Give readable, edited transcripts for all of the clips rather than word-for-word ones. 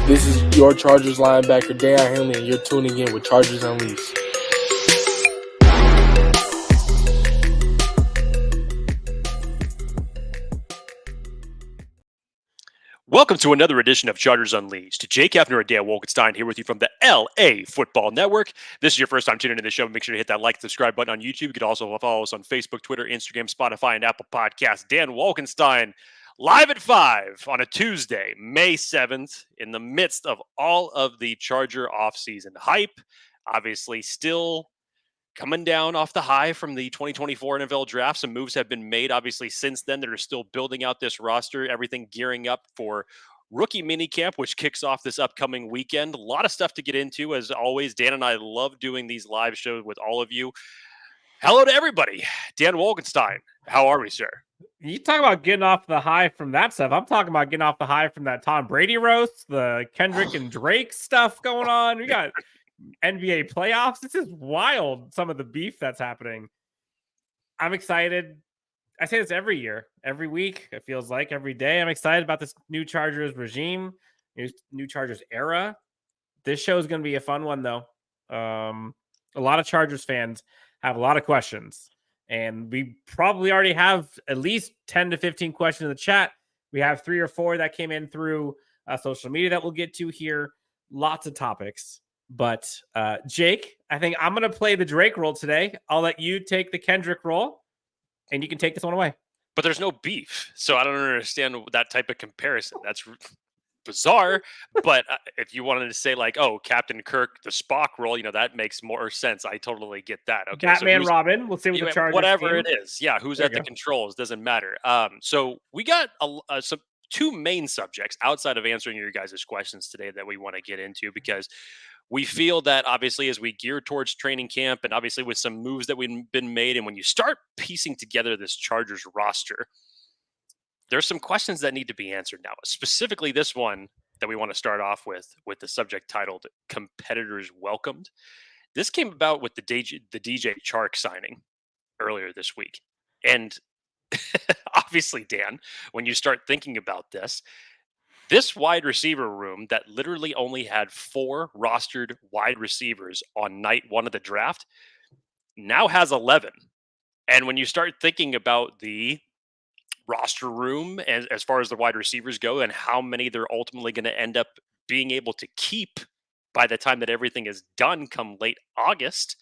This is your Chargers linebacker, Daiyan Henley, and you're tuning in with Chargers Unleashed. Welcome to another edition of Chargers Unleashed. Jake Hefner and Dan Wolkenstein here with you from the LAFB Network. This is your first time tuning into the show. Make sure to hit that like, subscribe button on YouTube. You can also follow us on Facebook, Twitter, Instagram, Spotify, and Apple Podcasts. Dan Wolkenstein live at 5 on a Tuesday, May 7th, in the midst of all of the Charger offseason hype. Obviously, still coming down off the high from the 2024 NFL draft. Some moves have been made, obviously, since then. They're still building out this roster, everything gearing up for rookie minicamp, which kicks off this upcoming weekend. A lot of stuff to get into. As always, Dan and I love doing these live shows with all of you. Hello to everybody. Dan Wolkenstein, how are we, sir? You talk about getting off the high from that stuff. I'm talking about getting off the high from that Tom Brady roast, the Kendrick and Drake stuff going on. We got NBA playoffs. This is wild, some of the beef that's happening. I'm excited. I say this every year, every week. It feels like every day. I'm excited about this new Chargers regime, new Chargers era. This show is going to be a fun one, though. A lot of Chargers fans have a lot of questions, and we probably already have at least 10 to 15 questions in the chat. We have 3 or 4 that came in through social media that we'll get to here. Lots of topics. But Jake, I think I'm going to play the Drake role today. I'll let you take the Kendrick role, and you can take this one away. But there's no beef, so I don't understand that type of comparison. That's bizarre. But if you wanted to say like, oh, Captain Kirk, the Spock role, that makes more sense. I totally get that. Okay, Batman, so Robin. We'll see what the Chargers whatever team. It is. Yeah, who's at the controls doesn't matter. So we got some 2 main subjects outside of answering your guys' questions today that we want to get into, because we feel that obviously as we gear towards training camp, and obviously with some moves that we've been made, and when you start piecing together this Chargers roster, there's some questions that need to be answered now. Specifically this one that we want to start off with the subject titled Competitors Welcomed. This came about with the DJ Chark signing earlier this week. And obviously, Dan, when you start thinking about this wide receiver room that literally only had 4 rostered wide receivers on night 1 of the draft now has 11. And when you start thinking about the roster room as far as the wide receivers go, and how many they're ultimately going to end up being able to keep by the time that everything is done come late August,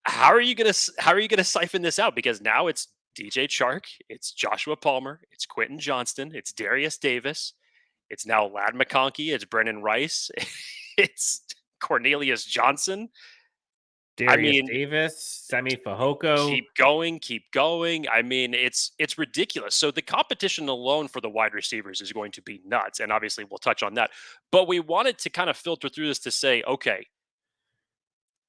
how are you going to siphon this out? Because now it's DJ Chark, it's Joshua Palmer, it's Quentin Johnston, it's Darius Davis, it's now Ladd McConkey, it's Brenden Rice, it's Cornelius Johnson, Darius Davis, Semi Fehoko. Keep going. I mean, it's ridiculous. So the competition alone for the wide receivers is going to be nuts, and obviously we'll touch on that. But we wanted to kind of filter through this to say, okay,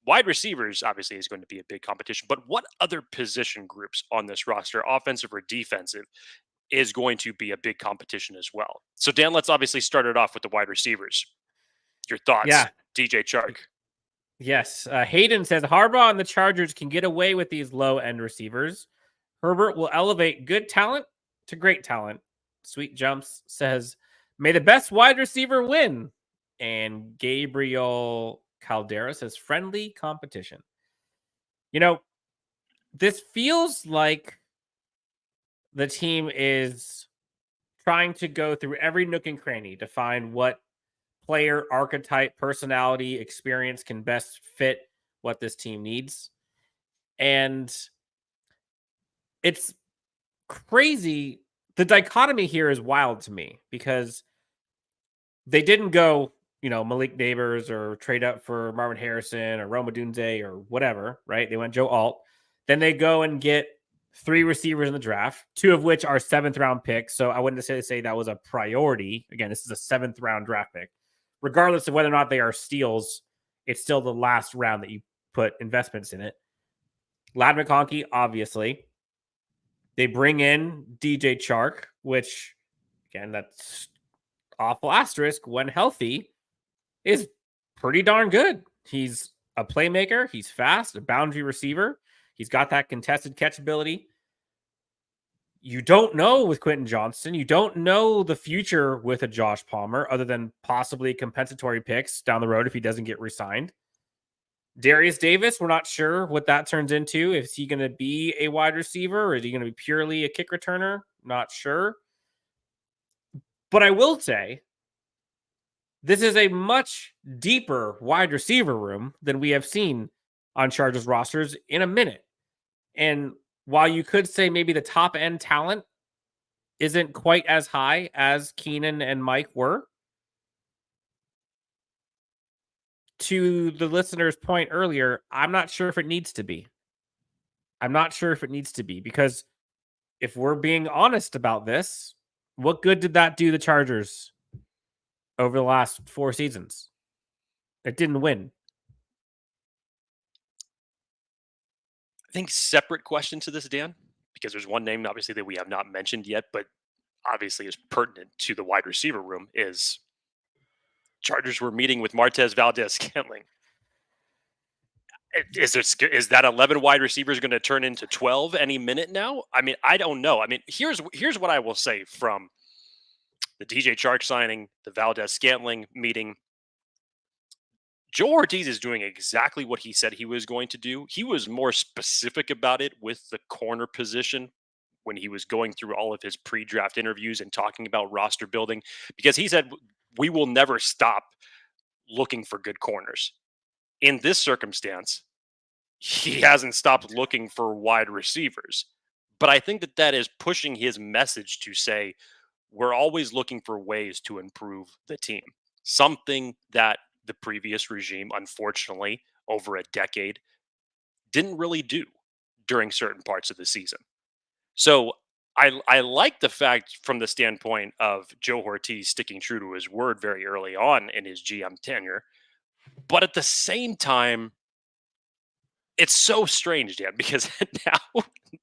wide receivers obviously is going to be a big competition, but what other position groups on this roster, offensive or defensive, is going to be a big competition as well? So Dan, let's obviously start it off with the wide receivers. Your thoughts? Yeah. DJ Chark. Yes. Hayden says Harbaugh and the Chargers can get away with these low-end receivers. Herbert will elevate good talent to great talent. Sweet Jumps says, may the best wide receiver win. And Gabriel Caldera says, friendly competition. This feels like the team is trying to go through every nook and cranny to find what player archetype, personality, experience can best fit what this team needs. And it's crazy. The dichotomy here is wild to me, because they didn't go, Malik Neighbors or trade up for Marvin Harrison or Rome Odunze or whatever, right? They went Joe Alt. Then they go and get 3 receivers in the draft, 2 of which are 7th round picks. So I wouldn't necessarily say that was a priority. Again, this is a 7th round draft pick. Regardless of whether or not they are steals, it's still the last round that you put investments in it. Ladd McConkey, obviously. They bring in DJ Chark, which, again, that's awful asterisk, when healthy, is pretty darn good. He's a playmaker. He's fast, a boundary receiver. He's got that contested catch ability. you don't know with Quentin Johnston. You don't know the future with a Josh Palmer other than possibly compensatory picks down the road if he doesn't get re-signed. Darius Davis, we're not sure what that turns into. Is he going to be a wide receiver or is he going to be purely a kick returner? Not sure. But I will say, this is a much deeper wide receiver room than we have seen on Chargers rosters in a minute. And while you could say maybe the top end talent isn't quite as high as Keenan and Mike were, to the listener's point earlier, I'm not sure if it needs to be. I'm not sure if it needs to be, because if we're being honest about this, what good did that do the Chargers over the last 4 seasons? It didn't win. I think separate question to this, Dan, because there's one name obviously that we have not mentioned yet, but obviously is pertinent to the wide receiver room, is Chargers were meeting with Martez Valdez-Scantling. Is that 11 wide receivers going to turn into 12 any minute now? I mean, I don't know. I mean, here's what I will say from the DJ Chark signing, the Valdez-Scantling meeting. Joe Ortiz is doing exactly what he said he was going to do. He was more specific about it with the corner position when he was going through all of his pre-draft interviews and talking about roster building, because he said, we will never stop looking for good corners. In this circumstance, he hasn't stopped looking for wide receivers. But I think that is pushing his message to say, we're always looking for ways to improve the team. Something that the previous regime, unfortunately, over a decade, didn't really do during certain parts of the season. So I like the fact from the standpoint of Joe Ortiz sticking true to his word very early on in his GM tenure. But at the same time, it's so strange, Dan, because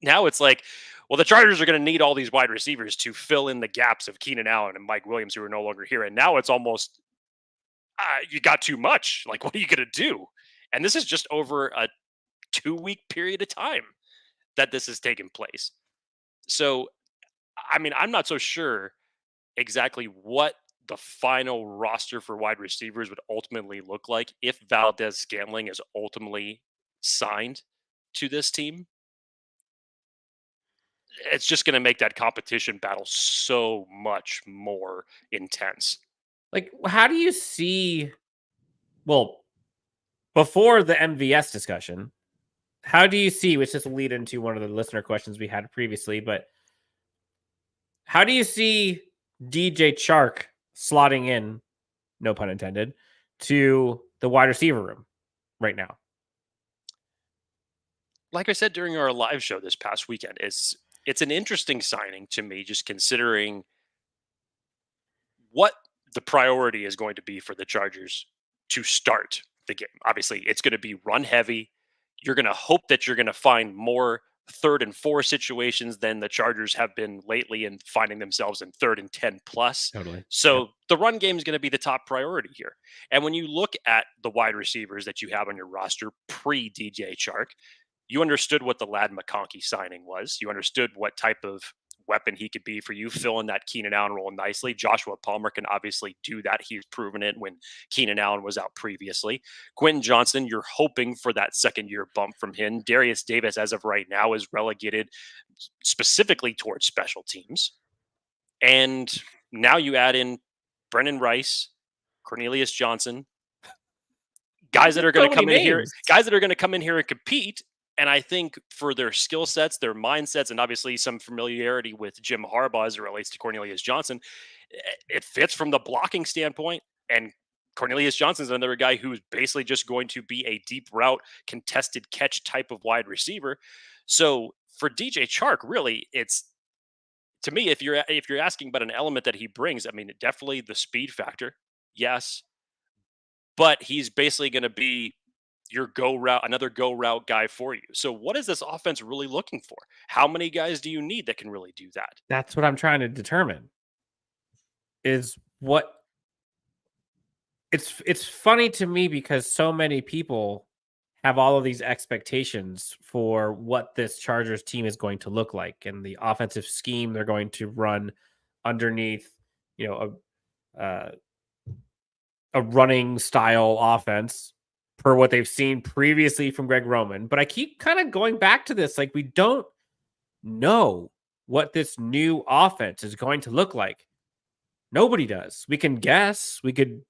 now it's like, well, the Chargers are going to need all these wide receivers to fill in the gaps of Keenan Allen and Mike Williams, who are no longer here. And now it's almost, you got too much. Like, what are you going to do? And this is just over a 2-week period of time that this has taken place. So, I mean, I'm not so sure exactly what the final roster for wide receivers would ultimately look like if Valdez-Scantling is ultimately signed to this team. It's just going to make that competition battle so much more intense. Like, how do you see, well, before the MVS discussion, how do you see, which this will lead into one of the listener questions we had previously, but how do you see DJ Chark slotting in, no pun intended, to the wide receiver room right now? Like I said during our live show this past weekend, it's an interesting signing to me, just considering what the priority is going to be for the Chargers to start the game. Obviously, it's going to be run heavy. You're going to hope that you're going to find more 3rd and 4 situations than the Chargers have been lately and finding themselves in 3rd and 10 plus. Totally. So the run game is going to be the top priority here. And when you look at the wide receivers that you have on your roster pre-DJ Chark, you understood what the Ladd McConkey signing was. You understood what type of weapon he could be for you, filling that Keenan Allen role nicely. Joshua Palmer can obviously do that. He's proven it when Keenan Allen was out previously. Quentin Johnston, you're hoping for that second-year bump from him. Darius Davis, as of right now, is relegated specifically towards special teams. And now you add in Brenden Rice, Cornelius Johnson, guys that are going to come in here, guys that are going to come in here and compete. And I think for their skill sets, their mindsets, and obviously some familiarity with Jim Harbaugh as it relates to Cornelius Johnson, it fits from the blocking standpoint. And Cornelius Johnson is another guy who's basically just going to be a deep route, contested catch type of wide receiver. So for DJ Chark, really, it's, to me, if you're asking about an element that he brings, I mean, definitely the speed factor, yes, but he's basically going to be your another go route guy for you. So what is this offense really looking for? How many guys do you need that can really do that? That's what I'm trying to determine. Is what it's funny to me because so many people have all of these expectations for what this Chargers team is going to look like and the offensive scheme they're going to run underneath, a running style offense per what they've seen previously from Greg Roman. But I keep kind of going back to this. Like, we don't know what this new offense is going to look like. Nobody does. We can guess. We could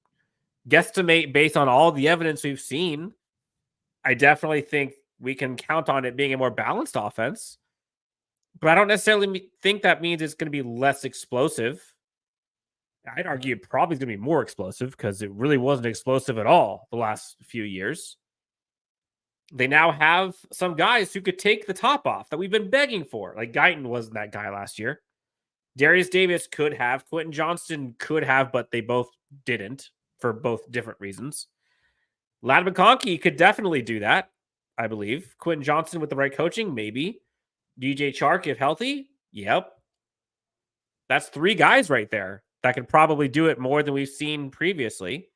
guesstimate based on all the evidence we've seen. I definitely think we can count on it being a more balanced offense, but I don't necessarily think that means it's going to be less explosive. I'd argue it probably is going to be more explosive because it really wasn't explosive at all the last few years. They now have some guys who could take the top off that we've been begging for. Like Guyton wasn't that guy last year. Darius Davis could have. Quentin Johnston could have, but they both didn't for both different reasons. Ladd McConkey could definitely do that, I believe. Quentin Johnston with the right coaching, maybe. DJ Chark, if healthy, yep. That's 3 guys right there that could probably do it more than we've seen previously.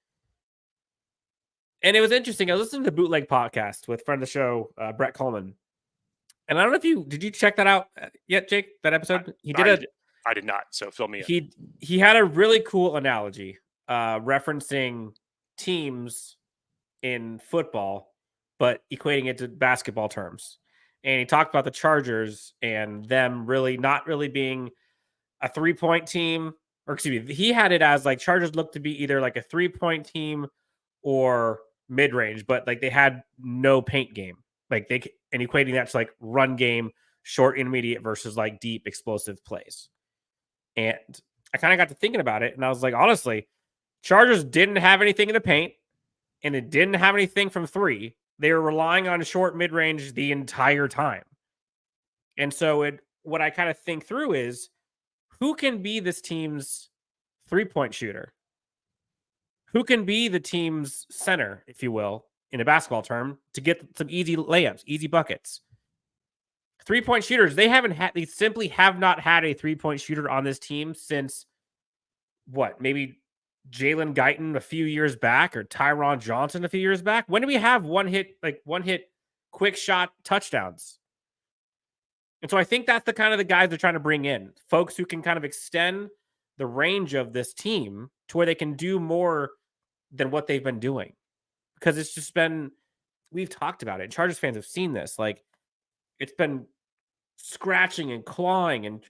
And it was interesting. I listened to the Bootleg podcast with friend of the show, Brett Coleman. And I don't know if did you check that out yet, Jake? That episode? I did not. So fill me in. He had a really cool analogy referencing teams in football, but equating it to basketball terms. And he talked about the Chargers and them really not really being a 3-point team, or excuse me, he had it as like Chargers looked to be either like a 3-point team or mid-range, but like they had no paint game. Like and equating that to like run game, short, intermediate versus like deep explosive plays. And I kind of got to thinking about it, and I was like, honestly, Chargers didn't have anything in the paint, and it didn't have anything from 3. They were relying on short mid-range the entire time. And so what I kind of think through is, who can be this team's 3-point shooter? Who can be the team's center, if you will, in a basketball term, to get some easy layups, easy buckets? 3-point shooters, they simply have not had a 3-point shooter on this team since maybe Jalen Guyton a few years back, or Tyron Johnson a few years back. When do we have one hit quick shot touchdowns? And so I think that's the kind of the guys they're trying to bring in, folks who can kind of extend the range of this team to where they can do more than what they've been doing. Because it's just been, we've talked about it. Chargers fans have seen this. Like, it's been scratching and clawing, and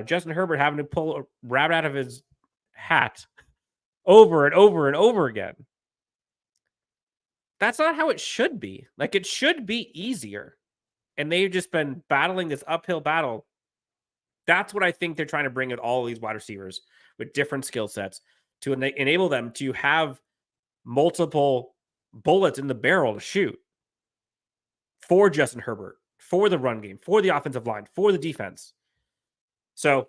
Justin Herbert having to pull a rabbit out of his hat over and over and over again. That's not how it should be. Like, it should be easier. And they've just been battling this uphill battle. That's what I think they're trying to bring in all these wide receivers with different skill sets to enable them to have multiple bullets in the barrel to shoot for Justin Herbert, for the run game, for the offensive line, for the defense. So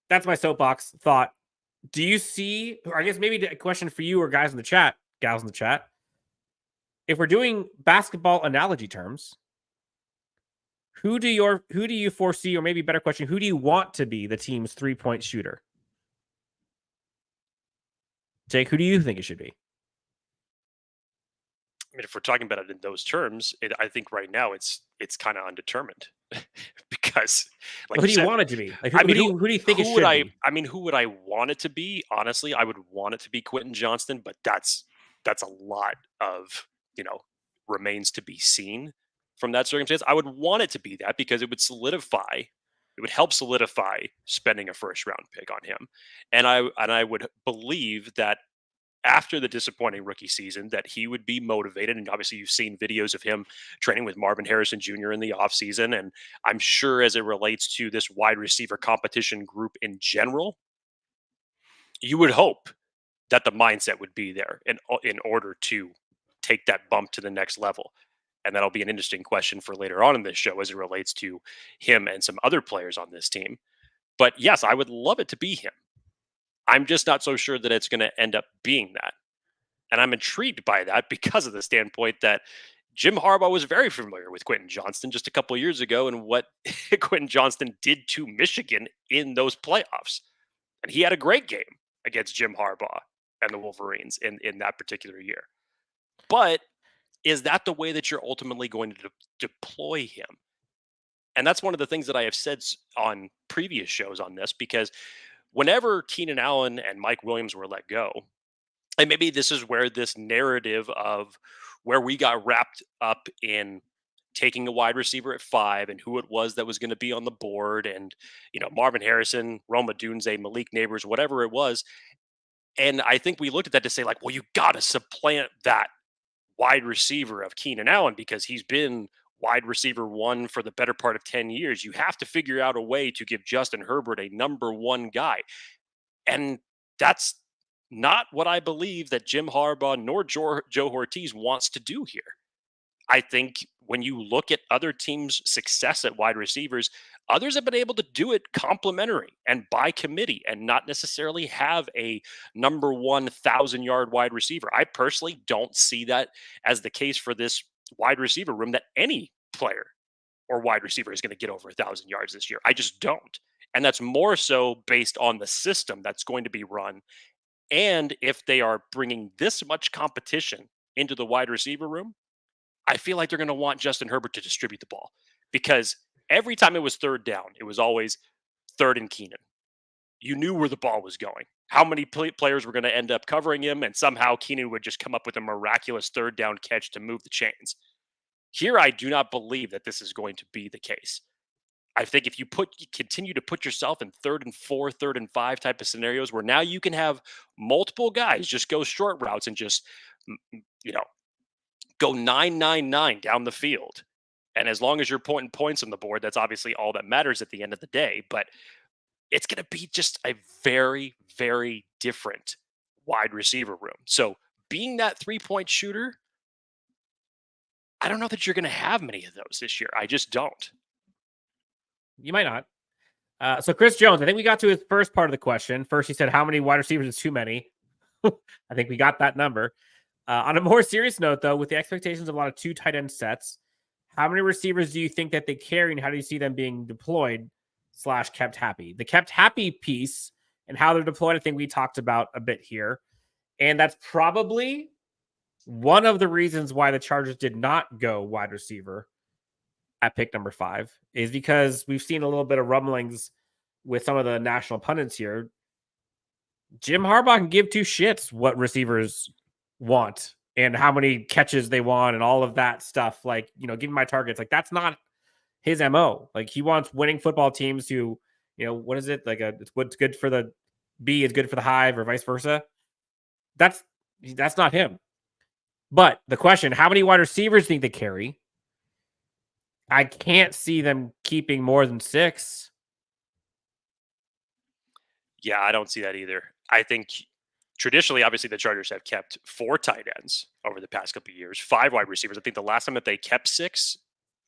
that's my soapbox thought. Do you see, or I guess maybe a question for you or guys in the chat, gals in the chat, if we're doing basketball analogy terms, who do you foresee, or maybe a better question, who do you want to be the team's 3-point shooter? Jake, who do you think it should be? I mean, if we're talking about it in those terms, I think right now it's kind of undetermined because, like, who do you want it to be? Like, who do you think it should be? I mean, who would I want it to be? Honestly, I would want it to be Quentin Johnston, but that's a lot of remains to be seen from that circumstance. I would want it to be that because it would help solidify spending a first round pick on him, and I would believe that after the disappointing rookie season that he would be motivated. And obviously you've seen videos of him training with Marvin Harrison Jr. in the offseason. And I'm sure as it relates to this wide receiver competition group in general, you would hope that the mindset would be there in order to take that bump to the next level. And that'll be an interesting question for later on in this show as it relates to him and some other players on this team. But yes, I would love it to be him. I'm just not so sure that it's going to end up being that. And I'm intrigued by that because of the standpoint that Jim Harbaugh was very familiar with Quentin Johnston just a couple of years ago and what Quentin Johnston did to Michigan in those playoffs. And he had a great game against Jim Harbaugh and the Wolverines in that particular year. But is that the way that you're ultimately going to deploy him? And that's one of the things that I have said on previous shows on this, because whenever Keenan Allen and Mike Williams were let go, and maybe this is where this narrative of where we got wrapped up in taking a wide receiver at 5 and who it was that was going to be on the board, and Marvin Harrison, Roma Dunze, Malik Neighbors, whatever it was. And I think we looked at that to say, like, well, you got to supplant that wide receiver of Keenan Allen because he's been wide receiver 1 for the better part of 10 years. You have to figure out a way to give Justin Herbert a number 1 guy. And that's not what I believe that Jim Harbaugh nor Joe Ortiz wants to do here. I think when you look at other teams' success at wide receivers, others have been able to do it complementary and by committee and not necessarily have a number 1,000-yard wide receiver. I personally don't see that as the case for this wide receiver room, that any player or wide receiver is going to get over 1,000 yards this year. I just don't. And that's more so based on the system that's going to be run. And if they are bringing this much competition into the wide receiver room, I feel like they're going to want Justin Herbert to distribute the ball, because every time it was third down, it was always third and Keenan. You knew where the ball was going, how many players were going to end up covering him, and somehow Keenan would just come up with a miraculous third down catch to move the chains. Here, I do not believe that this is going to be the case. I think if you continue to put yourself in 3rd and 4, 3rd and 5 type of scenarios where now you can have multiple guys just go short routes and just, go 9-9-9 down the field. And as long as you're pointing points on the board, that's obviously all that matters at the end of the day. But it's going to be just a very, very different wide receiver room. So being that 3-point shooter, I don't know that you're going to have many of those this year. I just don't. You might not. So Chris Jones, I think we got to his first part of the question. First, he said, how many wide receivers is too many? I think we got that number. On a more serious note, though, with the expectations of a lot of 2 tight end sets, how many receivers do you think that they carry, and how do you see them being deployed / kept happy? The kept happy piece and how they're deployed, I think we talked about a bit here. And that's probably one of the reasons why the Chargers did not go wide receiver at pick number 5, is because we've seen a little bit of rumblings with some of the national pundits here. Jim Harbaugh can give 2 shits what receivers want and how many catches they want and all of that stuff. Like, give me my targets. Like, that's not his MO. Like, he wants winning football teams who, what is it? Like, it's what's good for the bee is good for the hive, or vice versa. That's not him. But the question, how many wide receivers think they carry? I can't see them keeping more than 6. Yeah, I don't see that either. I think traditionally, obviously, the Chargers have kept 4 tight ends over the past couple of years, 5 wide receivers. I think the last time that they kept 6,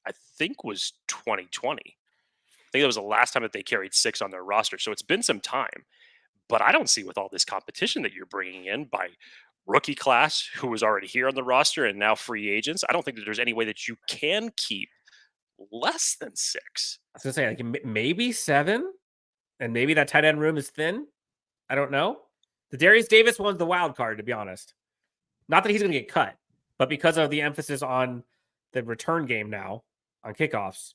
I think, was 2020. I think that was the last time that they carried 6 on their roster. So it's been some time. But I don't see, with all this competition that you're bringing in by rookie class who was already here on the roster and now free agents, I don't think that there's any way that you can keep less than 6. I was going to say, like, maybe 7, and maybe that tight end room is thin. I don't know. The Darius Davis one's the wild card, to be honest. Not that he's going to get cut, but because of the emphasis on the return game now on kickoffs.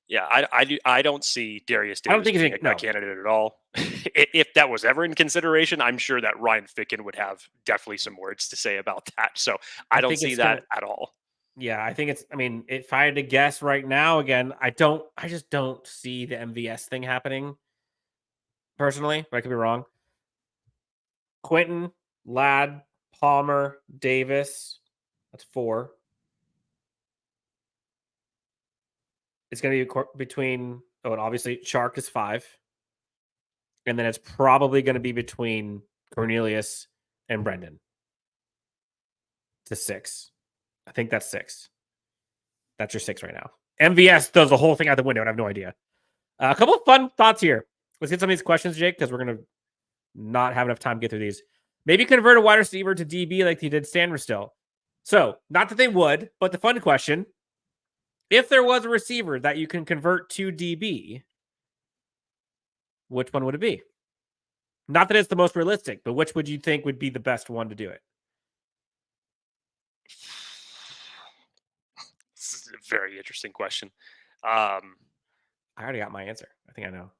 Yeah, I don't see Darius Davis I don't think being a candidate at all. If that was ever in consideration, I'm sure that Ryan Ficken would have definitely some words to say about that. So I don't see that at all. Yeah, I think if I had to guess right now, again, I just don't see the MVS thing happening personally, but I could be wrong. Quentin, Ladd, Palmer, Davis, that's 4. It's going to be between, and obviously Shark is 5. And then it's probably going to be between Cornelius and Brenden to 6. I think that's 6. That's your 6 right now. MVS throws the whole thing out the window, and I have no idea. A couple of fun thoughts here. Let's get some of these questions, Jake, because we're going to not have enough time to get through these. Maybe convert a wide receiver to DB like he did Stanford still. So, not that they would, but the fun question, if there was a receiver that you can convert to DB, which one would it be? Not that it's the most realistic, but which would you think would be the best one to do it? very interesting question. I already got my answer. I think I know.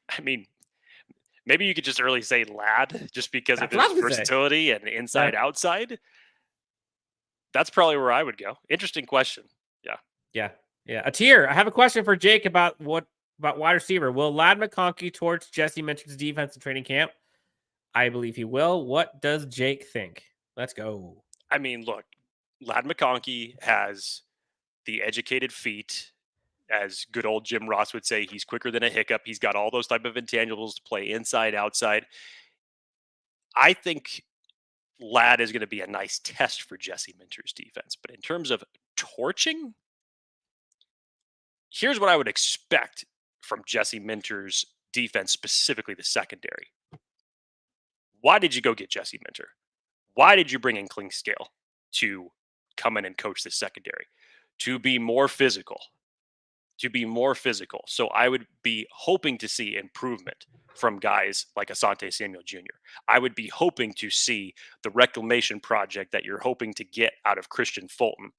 I mean, maybe you could just early say Ladd just because That's of what I his was gonna say. versatility and inside outside. That's probably where I would go. Interesting question. Yeah. A tier. I have a question for Jake about wide receiver. Will Ladd McConkey torch Jesse Minter's defense in training camp? I believe he will. What does Jake think? Let's go. I mean, look, Ladd McConkey has the educated feet. As good old Jim Ross would say, he's quicker than a hiccup. He's got all those type of intangibles to play inside, outside. I think Ladd is going to be a nice test for Jesse Minter's defense. But in terms of torching, here's what I would expect from Jesse Minter's defense, specifically the secondary. Why did you go get Jesse Minter? Why did you bring in Klingscale to come in and coach the secondary? To be more physical. So I would be hoping to see improvement from guys like Asante Samuel Jr. I would be hoping to see the reclamation project that you're hoping to get out of Christian Fulton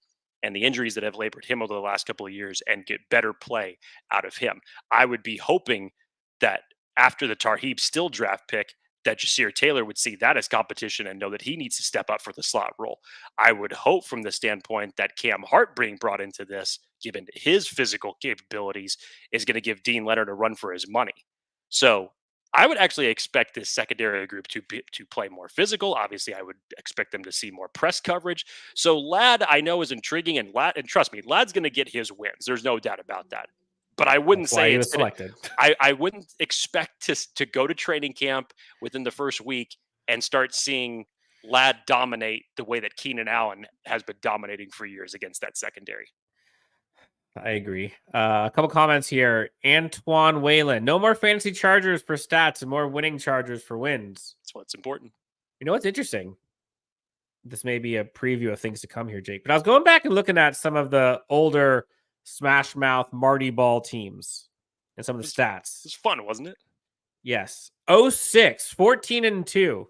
and the injuries that have labored him over the last couple of years and get better play out of him. I would be hoping that after the Tarheeb Still draft pick, that Jasir Taylor would see that as competition and know that he needs to step up for the slot role. I would hope from the standpoint that Cam Hart being brought into this, given his physical capabilities, is going to give Dean Leonard a run for his money. So I would actually expect this secondary group to play more physical. Obviously, I would expect them to see more press coverage. So Ladd, I know, is intriguing, and trust me, Ladd's going to get his wins. There's no doubt about that. But I wouldn't say he was selected. I wouldn't expect to go to training camp within the first week and start seeing Ladd dominate the way that Keenan Allen has been dominating for years against that secondary. I agree. A couple comments here. Antoine Whalen. No more fantasy Chargers for stats and more winning Chargers for wins. That's what's important. You know what's interesting? This may be a preview of things to come here, Jake. But I was going back and looking at some of the older Smash Mouth Marty Ball teams and some of the stats. It was fun, wasn't it? Yes. 06, 14-2. You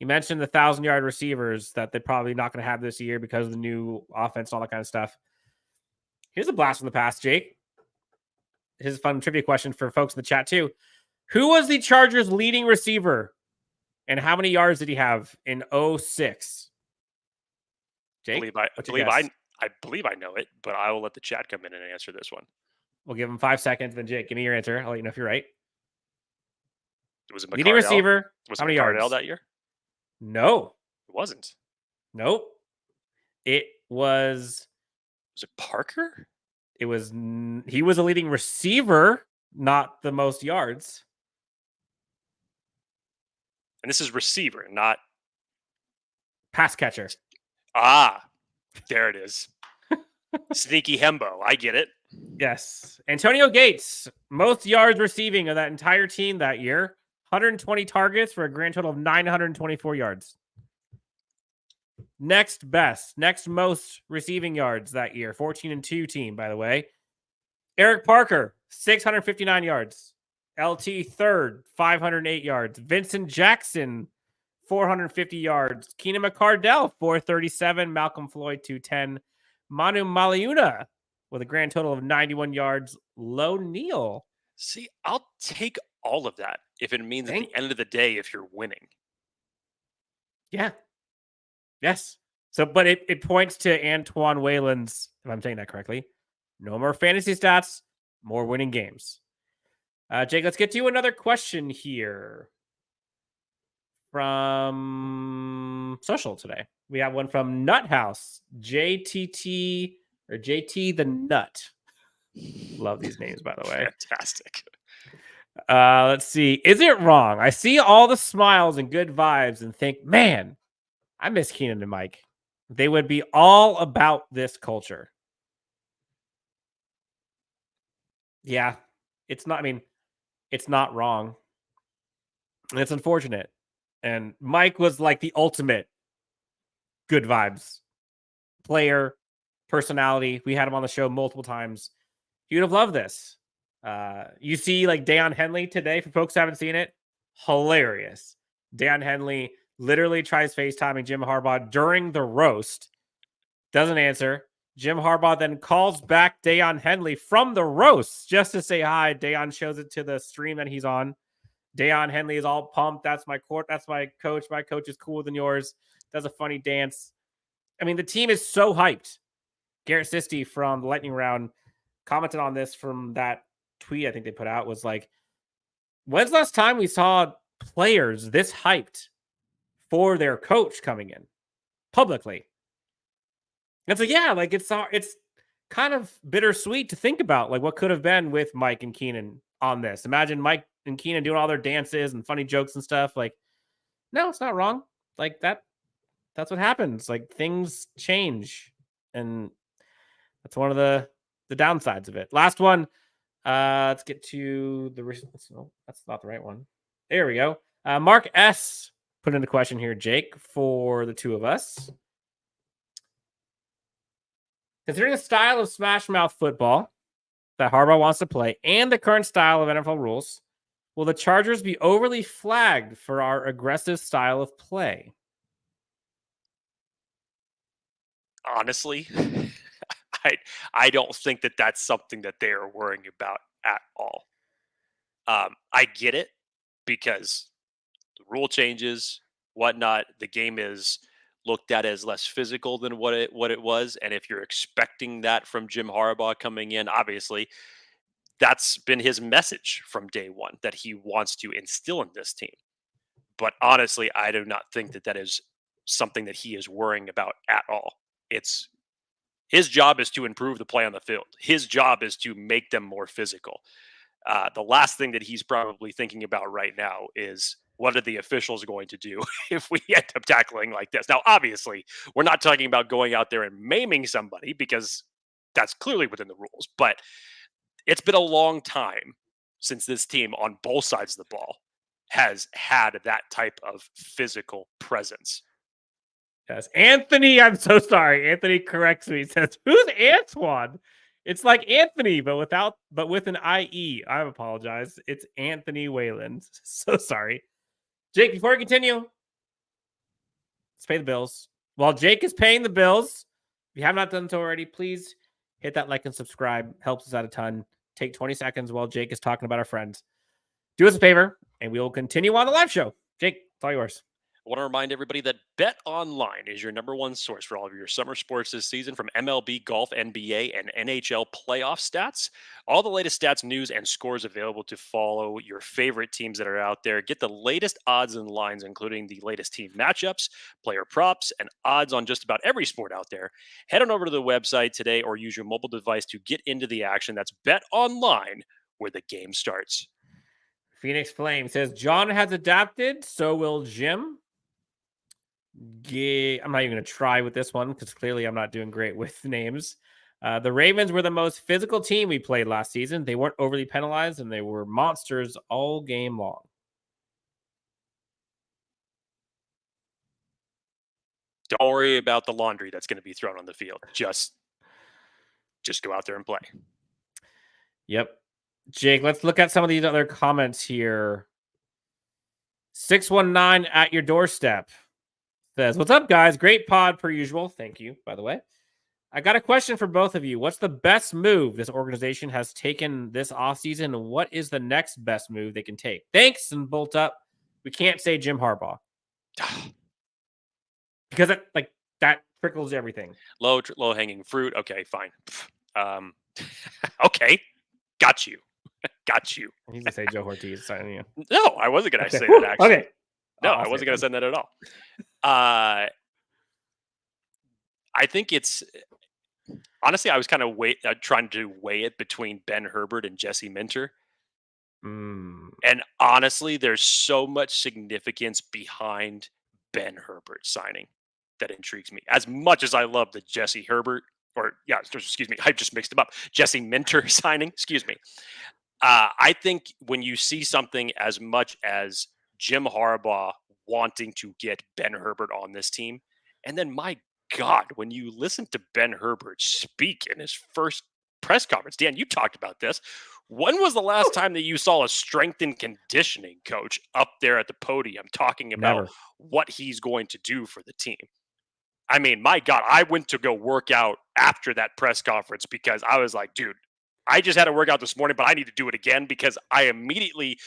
mentioned the 1,000-yard receivers that they're probably not going to have this year because of the new offense and all that kind of stuff. Here's a blast from the past, Jake. Here's a fun trivia question for folks in the chat, too. Who was the Chargers' leading receiver, and how many yards did he have in 06? Jake? I believe I know it, but I will let the chat come in and answer this one. We'll give him 5 seconds. Then, Jake, give me your answer. I'll let you know if you're right. Was it McCardell? Leading receiver. Was how it many McCardell yards that year? No. It wasn't. Nope. It was. Was it Parker? It was. He was a leading receiver, not the most yards. And this is receiver, not pass catcher. There it is. Sneaky Hembo. I get it. Yes. Antonio Gates, most yards receiving of that entire team that year. 120 targets for a grand total of 924 yards. Next most receiving yards that year. 14-2 team, by the way. Eric Parker, 659 yards. LT third, 508 yards. Vincent Jackson, 450 yards. Keenan McCardell, 437. Malcolm Floyd, 210. Manu Maliuna with a grand total of 91 yards. Low Neal. See, I'll take all of that if it means at the end of the day, if you're winning. Yeah. Yes. So, but it points to Antoine Whalen's, if I'm saying that correctly, no more fantasy stats, more winning games. Jake, let's get to you another question here from social today. We have one from Nuthouse, JTT or JT the Nut. Love these names, by the way. Fantastic. Let's see. Is it wrong? I see all the smiles and good vibes and think, man, I miss Keenan and Mike. They would be all about this culture. Yeah, it's not. I mean, it's not wrong. It's unfortunate. And Mike was like the ultimate good vibes player, personality. We had him on the show multiple times. You'd have loved this. You see like Daiyan Henley today, for folks who haven't seen it, hilarious. Daiyan Henley literally tries FaceTiming Jim Harbaugh during the roast. Doesn't answer. Jim Harbaugh then calls back Daiyan Henley from the roast just to say hi. Daiyan shows it to the stream that he's on. Daiyan Henley is all pumped. That's my court. That's my coach. My coach is cooler than yours. Does a funny dance. I mean, the team is so hyped. Garrett Sisti from the Lightning Round commented on this from that tweet I think they put out, was like, when's the last time we saw players this hyped for their coach coming in publicly? And so, yeah, like it's kind of bittersweet to think about, like, what could have been with Mike and Keenan on this. Imagine Mike and Keenan doing all their dances and funny jokes and stuff. Like, no, it's not wrong. Like that's what happens. Like, things change, and that's one of the downsides of it. Last one. Let's get to the. No, that's not the right one. There we go. Mark S put in a question here, Jake, for the two of us. Considering the style of smash mouth football that Harbaugh wants to play and the current style of NFL rules, will the Chargers be overly flagged for our aggressive style of play? Honestly, I don't think that that's something that they are worrying about at all. I get it, because the rule changes, whatnot. The game is looked at as less physical than what it was, and if you're expecting that from Jim Harbaugh coming in, obviously that's been his message from day one, that he wants to instill in this team. But honestly, I do not think that that is something that he is worrying about at all. It's his job is to improve the play on the field. His job is to make them more physical. The last thing that he's probably thinking about right now is, what are the officials going to do if we end up tackling like this? Now, obviously, we're not talking about going out there and maiming somebody, because that's clearly within the rules. But it's been a long time since this team on both sides of the ball has had that type of physical presence. Yes. Anthony, I'm so sorry. Anthony corrects me. He says, who's Antoine? It's like Anthony, but with an IE. I apologize. It's Anthony Wayland. So sorry. Jake, before we continue, let's pay the bills. While Jake is paying the bills, if you have not done so already, please hit that like and subscribe. Helps us out a ton. Take 20 seconds while Jake is talking about our friends. Do us a favor, and we will continue on the live show. Jake, it's all yours. I want to remind everybody that Bet Online is your number one source for all of your summer sports this season, from MLB, golf, NBA, and NHL playoff stats. All the latest stats, news, and scores available to follow your favorite teams that are out there. Get the latest odds and lines, including the latest team matchups, player props, and odds on just about every sport out there. Head on over to the website today or use your mobile device to get into the action. That's Bet Online, where the game starts. Phoenix Flame says, John has adapted, so will Jim. I'm not even going to try with this one, because clearly I'm not doing great with names. The Ravens were the most physical team we played last season. They weren't overly penalized, and they were monsters all game long. Don't worry about the laundry that's going to be thrown on the field. Just go out there and play. Yep. Jake, let's look at some of these other comments here. 619 at your doorstep says, what's up, guys? Great pod per usual. Thank you, by the way. I got a question for both of you. What's the best move this organization has taken this offseason? What is the next best move they can take? Thanks, and bolt up. We can't say Jim Harbaugh. Because that trickles everything. Low hanging fruit. Okay, fine. Okay. Got you. He's going to say Joe Ortiz. No, I wasn't going to say that, actually. Okay. No, I wasn't going to say that at all. I think it's honestly, I was kind of trying to weigh it between Ben Herbert and Jesse Minter. And honestly, there's so much significance behind Ben Herbert signing that intrigues me. As much as I love the Jesse Minter signing, excuse me. I think when you see something as much as Jim Harbaugh wanting to get Ben Herbert on this team, and then, my God, when you listen to Ben Herbert speak in his first press conference. Dan, you talked about this. When was the last time that you saw a strength and conditioning coach up there at the podium talking about Never. what he's going to do for the team? I mean, my God, I went to go work out after that press conference because I was like, dude, I just had a workout this morning, but I need to do it again because I immediately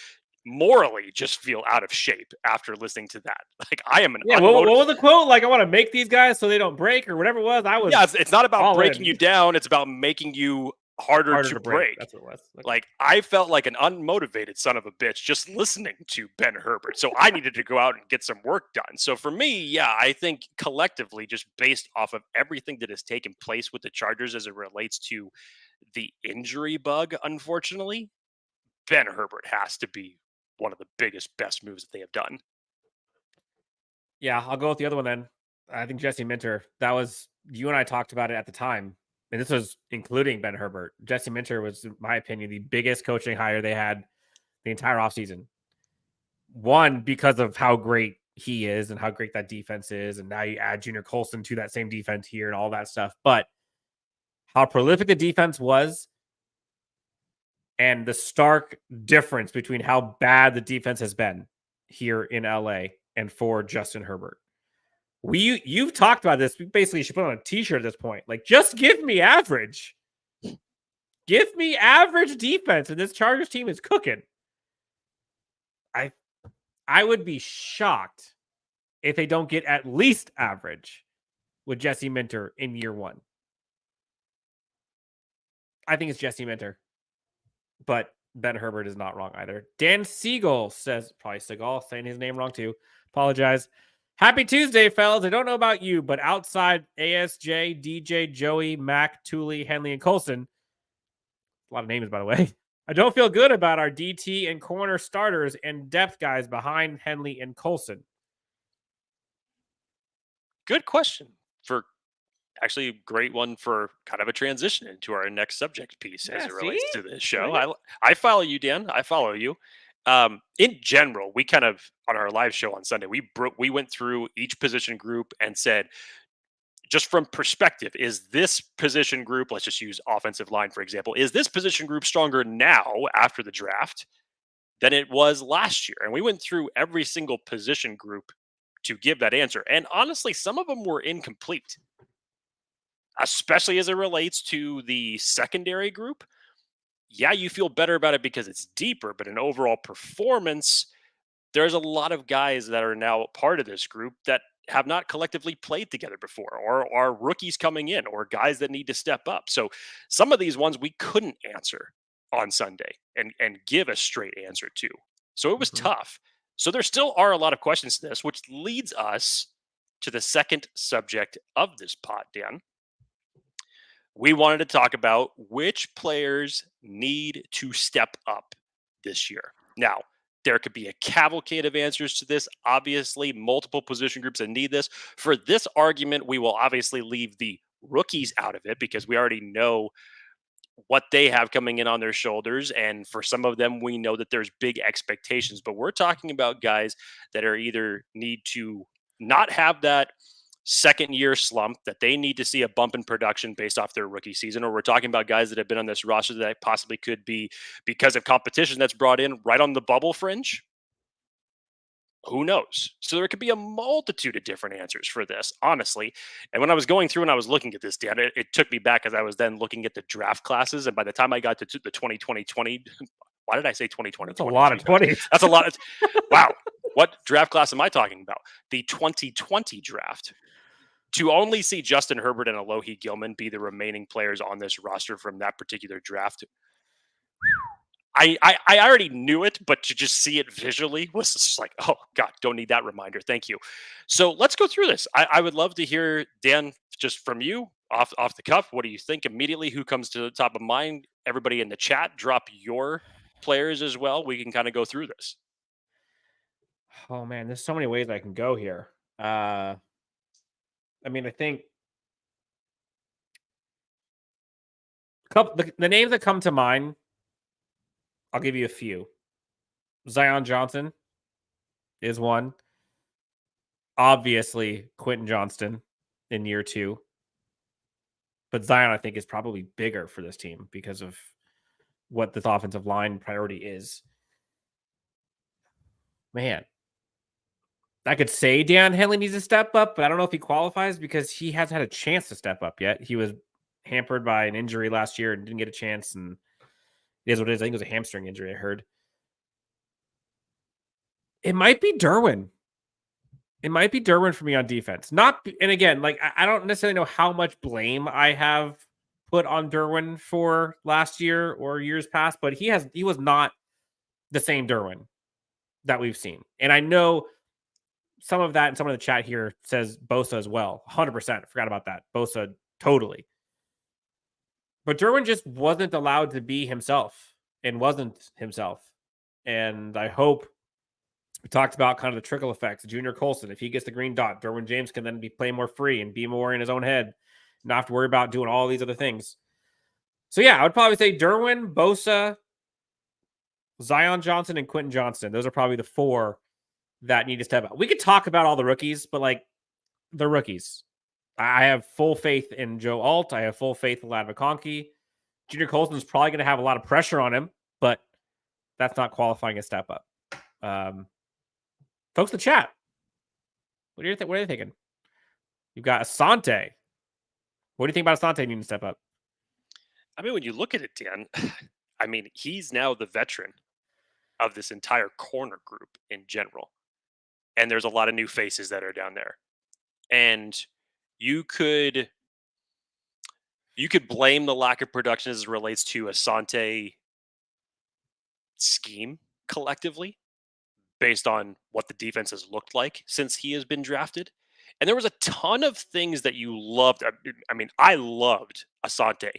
morally just feel out of shape after listening to that. Like, I am an what was the quote? Like, I want to make these guys so they don't break or whatever it was. It's not about breaking you down. It's about making you harder to break. That's what it was. Okay. Like, I felt like an unmotivated son of a bitch just listening to Ben Herbert. So I needed to go out and get some work done. So for me, yeah, I think collectively, just based off of everything that has taken place with the Chargers as it relates to the injury bug, unfortunately, Ben Herbert has to be one of the biggest, best moves that they have done. Yeah, I'll go with the other one then. I think Jesse Minter. That was, you and I talked about it at the time. And this was including Ben Herbert. Jesse Minter was, in my opinion, the biggest coaching hire they had the entire offseason. One, because of how great he is and how great that defense is. And now you add Junior Colson to that same defense here and all that stuff. But how prolific the defense was and the stark difference between how bad the defense has been here in LA and for Justin Herbert. You've talked about this. We basically should put on a t-shirt at this point. Like, just give me average. Give me average defense, and this Chargers team is cooking. I would be shocked if they don't get at least average with Jesse Minter in year one. I think it's Jesse Minter. But Ben Herbert is not wrong either. Dan Siegel says, probably Seagal, saying his name wrong too. Apologize. Happy Tuesday, fellas. I don't know about you, but outside ASJ, DJ, Joey, Mack, Tuli, Henley, and Colson, a lot of names, by the way, I don't feel good about our DT and corner starters and depth guys behind Henley and Colson. Good question. For actually a great one for kind of a transition into our next subject piece as it relates to this show. I follow you, Dan. I follow you. In general, we kind of, on our live show on Sunday, we went through each position group and said, just from perspective, is this position group, let's just use offensive line, for example, is this position group stronger now after the draft than it was last year? And we went through every single position group to give that answer. And honestly, some of them were incomplete, especially as it relates to the secondary group. Yeah, you feel better about it because it's deeper, but in overall performance, there's a lot of guys that are now part of this group that have not collectively played together before, or are rookies coming in, or guys that need to step up. So some of these ones we couldn't answer on Sunday and give a straight answer to. So it was tough. So there still are a lot of questions to this, which leads us to the second subject of this pod, Dan. We wanted to talk about which players need to step up this year. Now, there could be a cavalcade of answers to this. Obviously, multiple position groups that need this. For this argument, we will obviously leave the rookies out of it because we already know what they have coming in on their shoulders. And for some of them, we know that there's big expectations. But we're talking about guys that are either need to not have that second year slump, that they need to see a bump in production based off their rookie season, or we're talking about guys that have been on this roster that possibly could be, because of competition that's brought in, right on the bubble fringe. Who knows? So there could be a multitude of different answers for this, honestly. And when I was going through and I was looking at this data, it took me back as I was then looking at the draft classes. And by the time I got to the 2020, why did I say 2020? That's a lot of 20s. That's a lot. Wow. What draft class am I talking about? The 2020 draft. To only see Justin Herbert and Alohi Gilman be the remaining players on this roster from that particular draft, I already knew it, but to just see it visually was just like, oh God, don't need that reminder. Thank you. So let's go through this. I would love to hear, Dan, just from you off the cuff. What do you think immediately? Who comes to the top of mind? Everybody in the chat, drop your players as well. We can kind of go through this. Oh man, there's so many ways I can go here. I mean, I think the names that come to mind, I'll give you a few. Zion Johnson is one. Obviously, Quentin Johnston in year two. But Zion, I think, is probably bigger for this team because of what this offensive line priority is. Man, I could say Daiyan Henley needs to step up, but I don't know if he qualifies because he hasn't had a chance to step up yet. He was hampered by an injury last year and didn't get a chance, and it is what it is. I think it was a hamstring injury, I heard. It might be Derwin. It might be Derwin for me on defense. And again, like I don't necessarily know how much blame I have put on Derwin for last year or years past, but he was not the same Derwin that we've seen. And I know some of that and some of the chat here says Bosa as well. 100%. Forgot about that. Bosa, totally. But Derwin just wasn't allowed to be himself and wasn't himself. And I hope we talked about kind of the trickle effects. Junior Colson, if he gets the green dot, Derwin James can then be playing more free and be more in his own head, not have to worry about doing all these other things. So yeah, I would probably say Derwin, Bosa, Zion Johnson, and Quentin Johnston. Those are probably the 4 that need to step up. We could talk about all the rookies, but like the rookies, I have full faith in Joe Alt. I have full faith in Ladd McConkey. Junior Colson is probably going to have a lot of pressure on him, but that's not qualifying a step up. Folks, the chat. What are they thinking? You've got Asante. What do you think about Asante needing to step up? I mean, when you look at it, Dan, I mean, he's now the veteran of this entire corner group in general. And there's a lot of new faces that are down there. And you could blame the lack of production as it relates to Asante scheme collectively based on what the defense has looked like since he has been drafted. And there was a ton of things that you loved. I mean, I loved Asante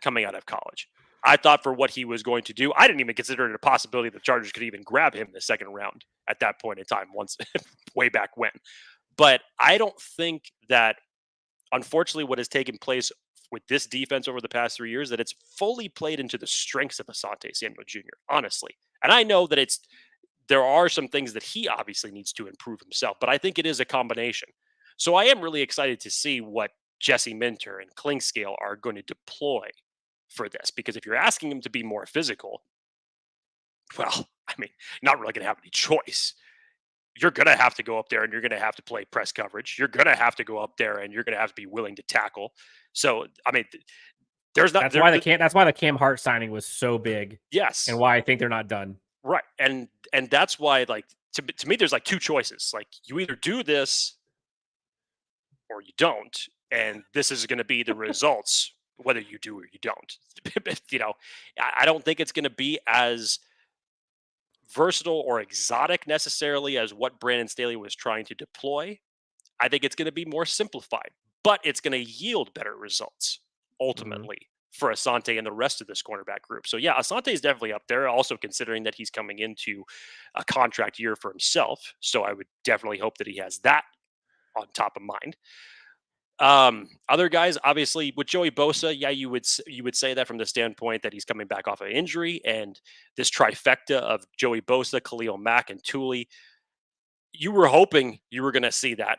coming out of college. I thought for what he was going to do, I didn't even consider it a possibility the Chargers could even grab him in the second round at that point in time, once way back when. But I don't think that, unfortunately, what has taken place with this defense over the past 3 years, that it's fully played into the strengths of Asante Samuel Jr., honestly. And I know that there are some things that he obviously needs to improve himself, but I think it is a combination. So I am really excited to see what Jesse Minter and Klingscale are going to deploy for this, because if you're asking him to be more physical, well, I mean, not really going to have any choice. You're going to have to go up there and you're going to have to play press coverage. You're going to have to go up there and you're going to have to be willing to tackle. So, I mean, there's not. That's why the Cam Hart signing was so big. Yes, and why I think they're not done. Right, and that's why, like, to me, there's like 2 choices. Like, you either do this or you don't, and this is going to be the results, whether you do or you don't. I don't think it's going to be as versatile or exotic necessarily as what Brandon Staley was trying to deploy. I think it's going to be more simplified, but it's going to yield better results ultimately for Asante and the rest of this cornerback group. So yeah, Asante is definitely up there, also considering that he's coming into a contract year for himself. So I would definitely hope that he has that on top of mind. Other guys, obviously, with Joey Bosa, yeah, you would say that from the standpoint that he's coming back off of injury, and this trifecta of Joey Bosa, Khalil Mack, and Tuli. You were hoping you were going to see that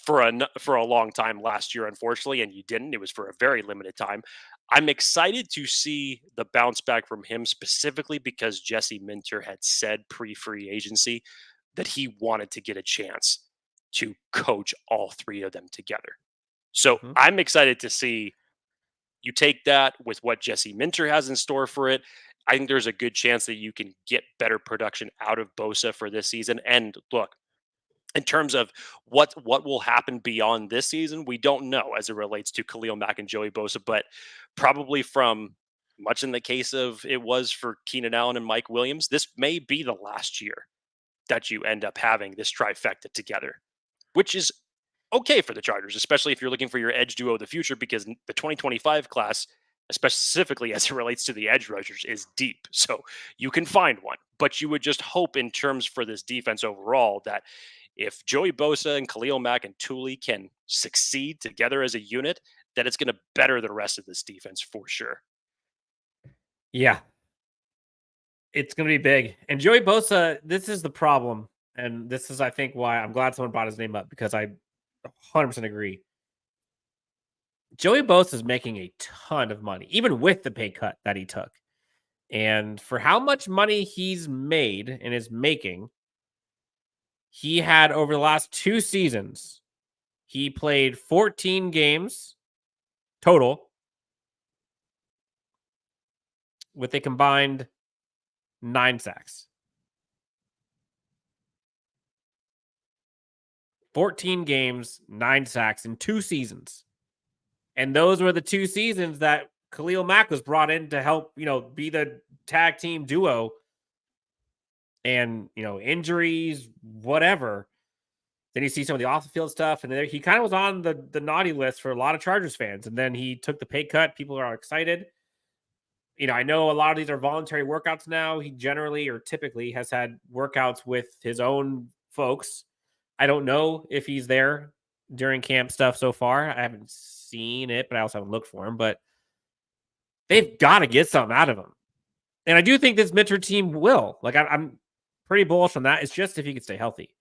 for a long time last year, unfortunately, and you didn't. It was for a very limited time. I'm excited to see the bounce back from him, specifically because Jesse Minter had said pre-free agency that he wanted to get a chance to coach all 3 of them together. So I'm excited to see you take that with what Jesse Minter has in store for it. I think there's a good chance that you can get better production out of Bosa for this season. And look, in terms of what will happen beyond this season, we don't know as it relates to Khalil Mack and Joey Bosa, but probably from much in the case of it was for Keenan Allen and Mike Williams, this may be the last year that you end up having this trifecta together, which is okay for the Chargers, especially if you're looking for your edge duo of the future, because the 2025 class, specifically as it relates to the edge rushers, is deep. So you can find one, but you would just hope in terms for this defense overall that if Joey Bosa and Khalil Mack and Tuli can succeed together as a unit, that it's going to better the rest of this defense for sure. Yeah. It's going to be big. And Joey Bosa, this is the problem. And this is, I think, why I'm glad someone brought his name up, because I 100% agree. Joey Bosa is making a ton of money, even with the pay cut that he took. And for how much money he's made and is making, he had over the last 2 seasons, he played 14 games total with a combined 9 sacks. 14 games, 9 sacks in 2 seasons. And those were the 2 seasons that Khalil Mack was brought in to help, be the tag team duo. And, injuries, whatever. Then you see some of the off the field stuff. And then he kind of was on the naughty list for a lot of Chargers fans. And then he took the pay cut. People are excited. I know a lot of these are voluntary workouts now. He generally or typically has had workouts with his own folks. I don't know if he's there during camp stuff so far. I haven't seen it, but I also haven't looked for him. But they've got to get something out of him. And I do think this Mitchell team will. I'm pretty bullish on that. It's just if he could stay healthy.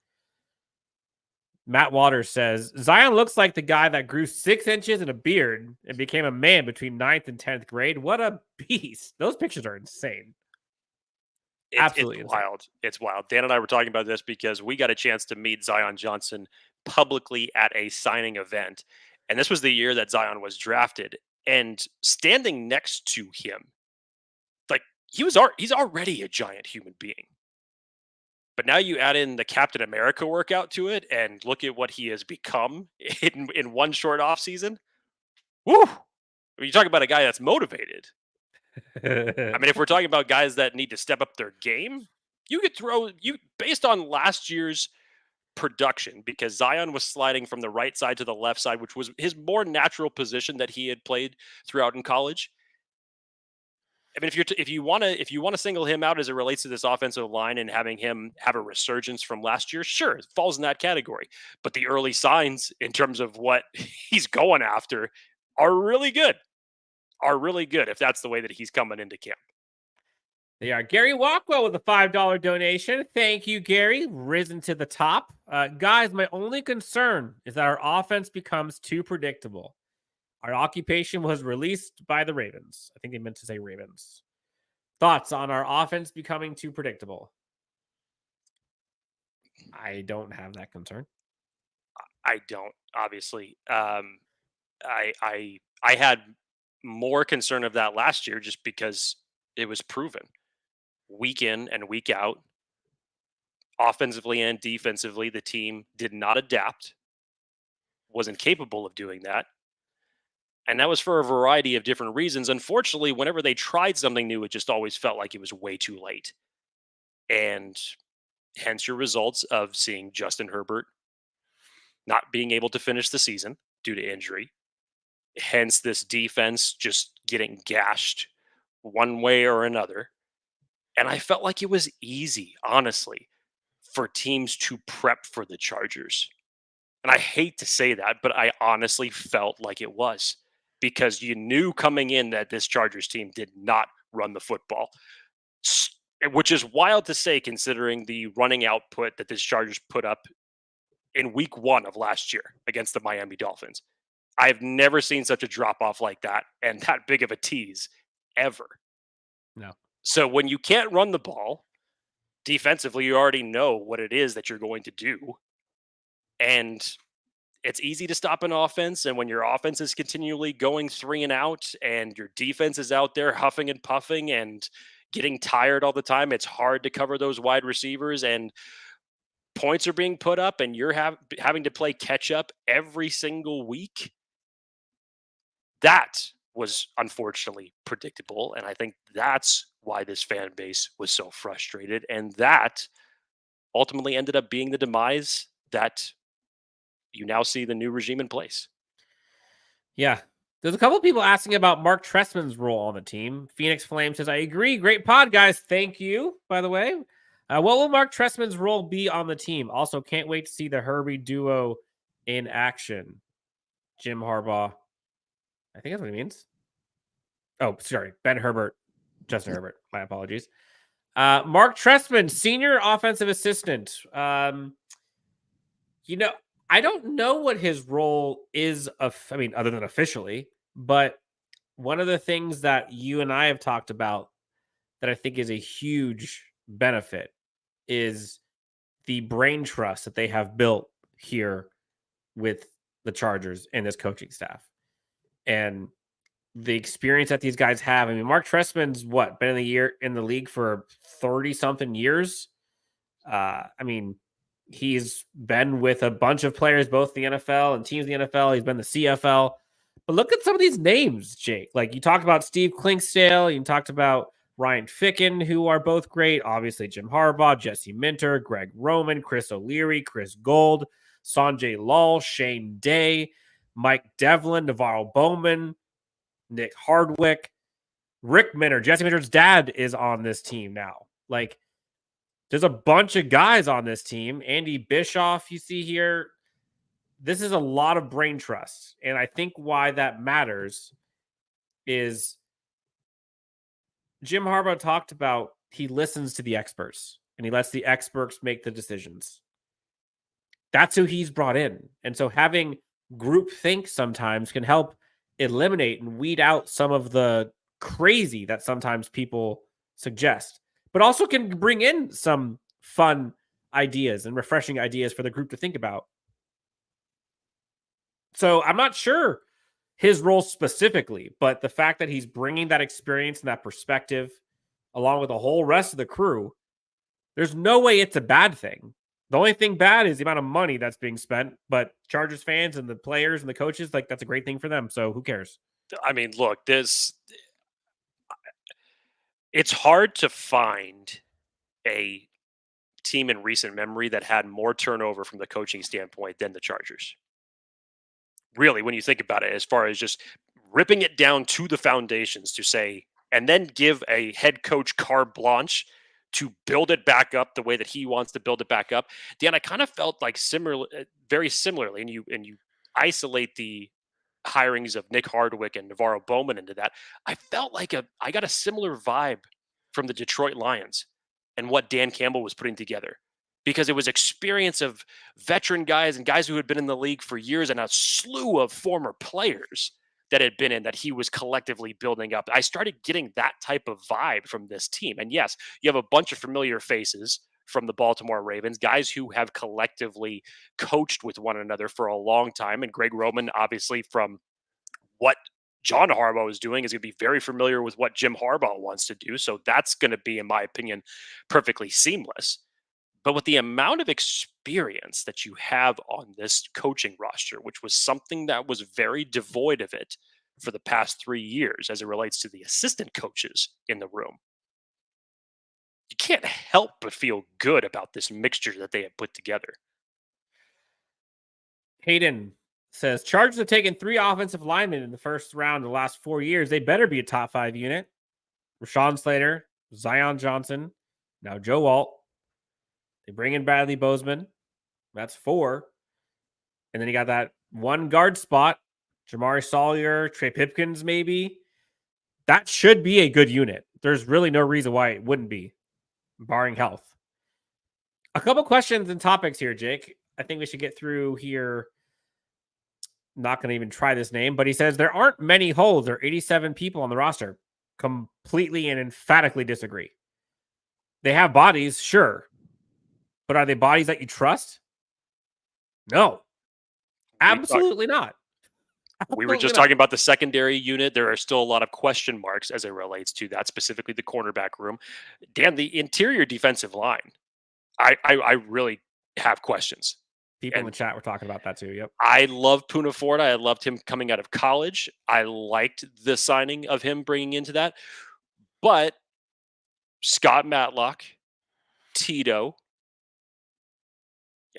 Matt Waters says, Zion looks like the guy that grew 6 inches and a beard and became a man between 9th and 10th grade. What a beast. Those pictures are insane. Absolutely it's wild. It's wild. Dan and I were talking about this because we got a chance to meet Zion Johnson publicly at a signing event. And this was the year that Zion was drafted. And standing next to him, he's already a giant human being. But now you add in the Captain America workout to it and look at what he has become in one short offseason. Woo! You talk about a guy that's motivated. I mean, if we're talking about guys that need to step up their game, you could based on last year's production, because Zion was sliding from the right side to the left side, which was his more natural position that he had played throughout in college. I mean, if you want to single him out as it relates to this offensive line and having him have a resurgence from last year, sure, it falls in that category. But the early signs in terms of what he's going after are really good. If that's the way that he's coming into camp. They are. Gary Walkwell with a $5 donation. Thank you, Gary. Risen to the top. Guys, my only concern is that our offense becomes too predictable. Our occupation was released by the Ravens. I think they meant to say Ravens. Thoughts on our offense becoming too predictable? I don't have that concern. I don't, obviously. I had more concern of that last year just because it was proven. Week in and week out, offensively and defensively, the team did not adapt, wasn't capable of doing that. And that was for a variety of different reasons. Unfortunately, whenever they tried something new, it just always felt like it was way too late. And hence your results of seeing Justin Herbert not being able to finish the season due to injury. Hence this defense just getting gashed one way or another. And I felt like it was easy, honestly, for teams to prep for the Chargers. And I hate to say that, but I honestly felt like it was. Because you knew coming in that this Chargers team did not run the football, which is wild to say considering the running output that this Chargers put up in week 1 of last year against the Miami Dolphins. I've never seen such a drop-off like that and that big of a tease ever. No. So when you can't run the ball, defensively, you already know what it is that you're going to do. And it's easy to stop an offense, and when your offense is continually going 3 and out and your defense is out there huffing and puffing and getting tired all the time, it's hard to cover those wide receivers, and points are being put up, and you're having to play catch up every single week. That was unfortunately predictable, and I think that's why this fan base was so frustrated, and that ultimately ended up being the demise that you now see the new regime in place. Yeah. There's a couple of people asking about Mark Trestman's role on the team. Phoenix Flame says, I agree. Great pod, guys. Thank you, by the way. What will Mark Trestman's role be on the team? Also, can't wait to see the Herbie duo in action. Jim Harbaugh. I think that's what he means. Oh, sorry. Ben Herbert. Justin Herbert. My apologies. Mark Trestman, senior offensive assistant. I don't know what his role is, I mean, other than officially, but one of the things that you and I have talked about that I think is a huge benefit is the brain trust that they have built here with the Chargers and this coaching staff. And the experience that these guys have. I mean, Mark Trestman's been in the league for 30 something years. I mean, he's been with a bunch of players, both the NFL and teams in the NFL. He's been the CFL. But look at some of these names, Jake. Like you talked about Steve Klinkstale, you talked about Ryan Ficken, who are both great. Obviously, Jim Harbaugh, Jesse Minter, Greg Roman, Chris O'Leary, Chris Gold, Sanjay Lal, Shane Day, Mike Devlin, Navarro Bowman, Nick Hardwick, Rick Minter. Jesse Minter's dad is on this team now. Like, there's a bunch of guys on this team. Andy Bischoff, you see here. This is a lot of brain trust. And I think why that matters is Jim Harbaugh talked about he listens to the experts and he lets the experts make the decisions. That's who he's brought in. And so having group think sometimes can help eliminate and weed out some of the crazy that sometimes people suggest, but also can bring in some fun ideas and refreshing ideas for the group to think about. So I'm not sure his role specifically, but the fact that he's bringing that experience and that perspective along with the whole rest of the crew, there's no way it's a bad thing. The only thing bad is the amount of money that's being spent, but Chargers fans and the players and the coaches, like that's a great thing for them. So who cares? I mean, look, it's hard to find a team in recent memory that had more turnover from the coaching standpoint than the Chargers. Really, when you think about it, as far as just ripping it down to the foundations to say, and then give a head coach carte blanche to build it back up the way that he wants to build it back up. Dan, I kind of felt like very similarly, and you isolate the hirings of Nick Hardwick and Navarro Bowman into that. I felt like I got a similar vibe from the Detroit Lions and what Dan Campbell was putting together, because it was experience of veteran guys and guys who had been in the league for years and a slew of former players that had been in that he was collectively building up. I started getting that type of vibe from this team. And yes, you have a bunch of familiar faces from the Baltimore Ravens, guys who have collectively coached with one another for a long time. And Greg Roman, obviously, from what John Harbaugh is doing, is going to be very familiar with what Jim Harbaugh wants to do. So that's going to be, in my opinion, perfectly seamless. But with the amount of experience that you have on this coaching roster, which was something that was very devoid of it for the past 3 years as it relates to the assistant coaches in the room, you can't help but feel good about this mixture that they have put together. Hayden says, Chargers have taken 3 offensive linemen in the first round in the last 4 years. They better be a top 5 unit. Rashawn Slater, Zion Johnson, now Joe Alt. They bring in Bradley Bozeman. That's 4. And then you got that one guard spot, Jamari Sawyer, Trey Pipkins, maybe. That should be a good unit. There's really no reason why it wouldn't be, barring health. A couple questions and topics here, Jake. I think we should get through here. Not going to even try this name, but he says there aren't many holes. There are 87 people on the roster. Completely and emphatically disagree. They have bodies, sure. But are they bodies that you trust? No. Absolutely not. We were just talking about the secondary unit. There are still a lot of question marks as it relates to that, specifically the cornerback room. Dan, the interior defensive line, I really have questions. People in the chat were talking about that too. Yep. I love Puna Ford. I loved him coming out of college. I liked the signing of him bringing into that. But Scott Matlock, Tito,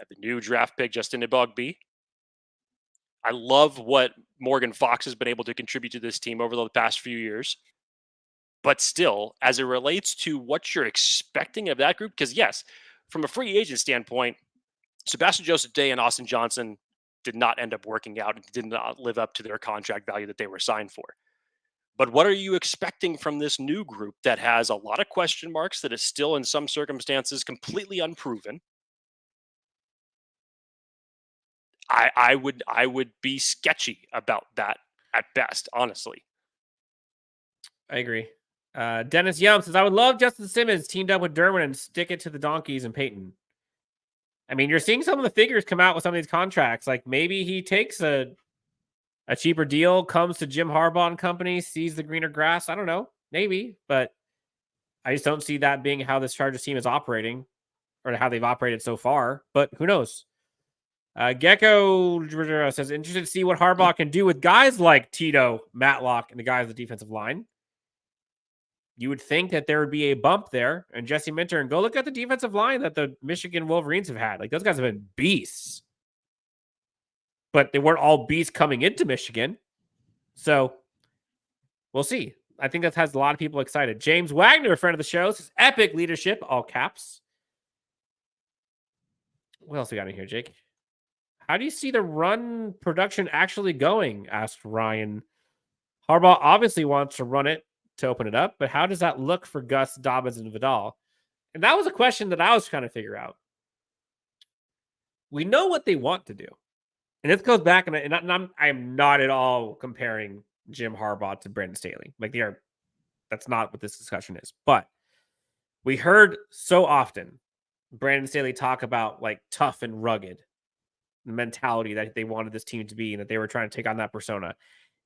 the new draft pick, Justin Eboigbe. I love what Morgan Fox has been able to contribute to this team over the past few years. But still, as it relates to what you're expecting of that group, because yes, from a free agent standpoint, Sebastian Joseph Day and Austin Johnson did not end up working out and did not live up to their contract value that they were signed for. But what are you expecting from this new group that has a lot of question marks, that is still in some circumstances completely unproven? I would be sketchy about that at best, honestly. I agree. Dennis Yum says, I would love Justin Simmons teamed up with Derwin and stick it to the Donkeys and Peyton. I mean, you're seeing some of the figures come out with some of these contracts. Like maybe he takes a cheaper deal, comes to Jim Harbaugh and company, sees the greener grass. I don't know. Maybe. But I just don't see that being how this Chargers team is operating or how they've operated so far. But who knows? Gecko says, interested to see what Harbaugh can do with guys like Tito, Matlock, and the guys on the defensive line. You would think that there would be a bump there. And Jesse Minter, and go look at the defensive line that the Michigan Wolverines have had. Like, those guys have been beasts. But they weren't all beasts coming into Michigan. So we'll see. I think that has a lot of people excited. James Wagner, a friend of the show, says, epic leadership, all caps. What else we got in here, Jake? How do you see the run production actually going? Asked Ryan. Harbaugh obviously wants to run it to open it up, but how does that look for Gus, Dobbins, and Vidal? And that was a question that I was trying to figure out. We know what they want to do. And this goes back, and I'm not at all comparing Jim Harbaugh to Brandon Staley. Like, that's not what this discussion is. But we heard so often Brandon Staley talk about like tough and rugged, the mentality that they wanted this team to be, and that they were trying to take on that persona.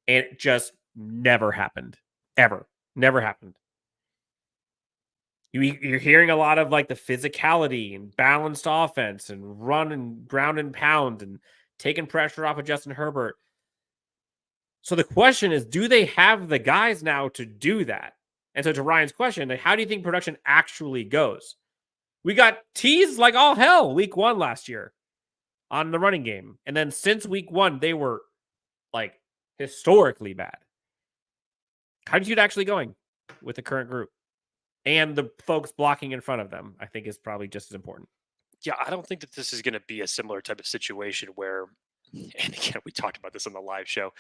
And it just never happened. Ever. Never happened. You're hearing a lot of like the physicality and balanced offense and run and ground and pound and taking pressure off of Justin Herbert. So the question is, do they have the guys now to do that? And so to Ryan's question, like, how do you think production actually goes? We got teased like all hell week 1 last year on the running game. And then since week 1, they were like historically bad. How do you see it actually going with the current group? And the folks blocking in front of them, I think, is probably just as important. Yeah, I don't think that this is going to be a similar type of situation where, and again, we talked about this on the live show,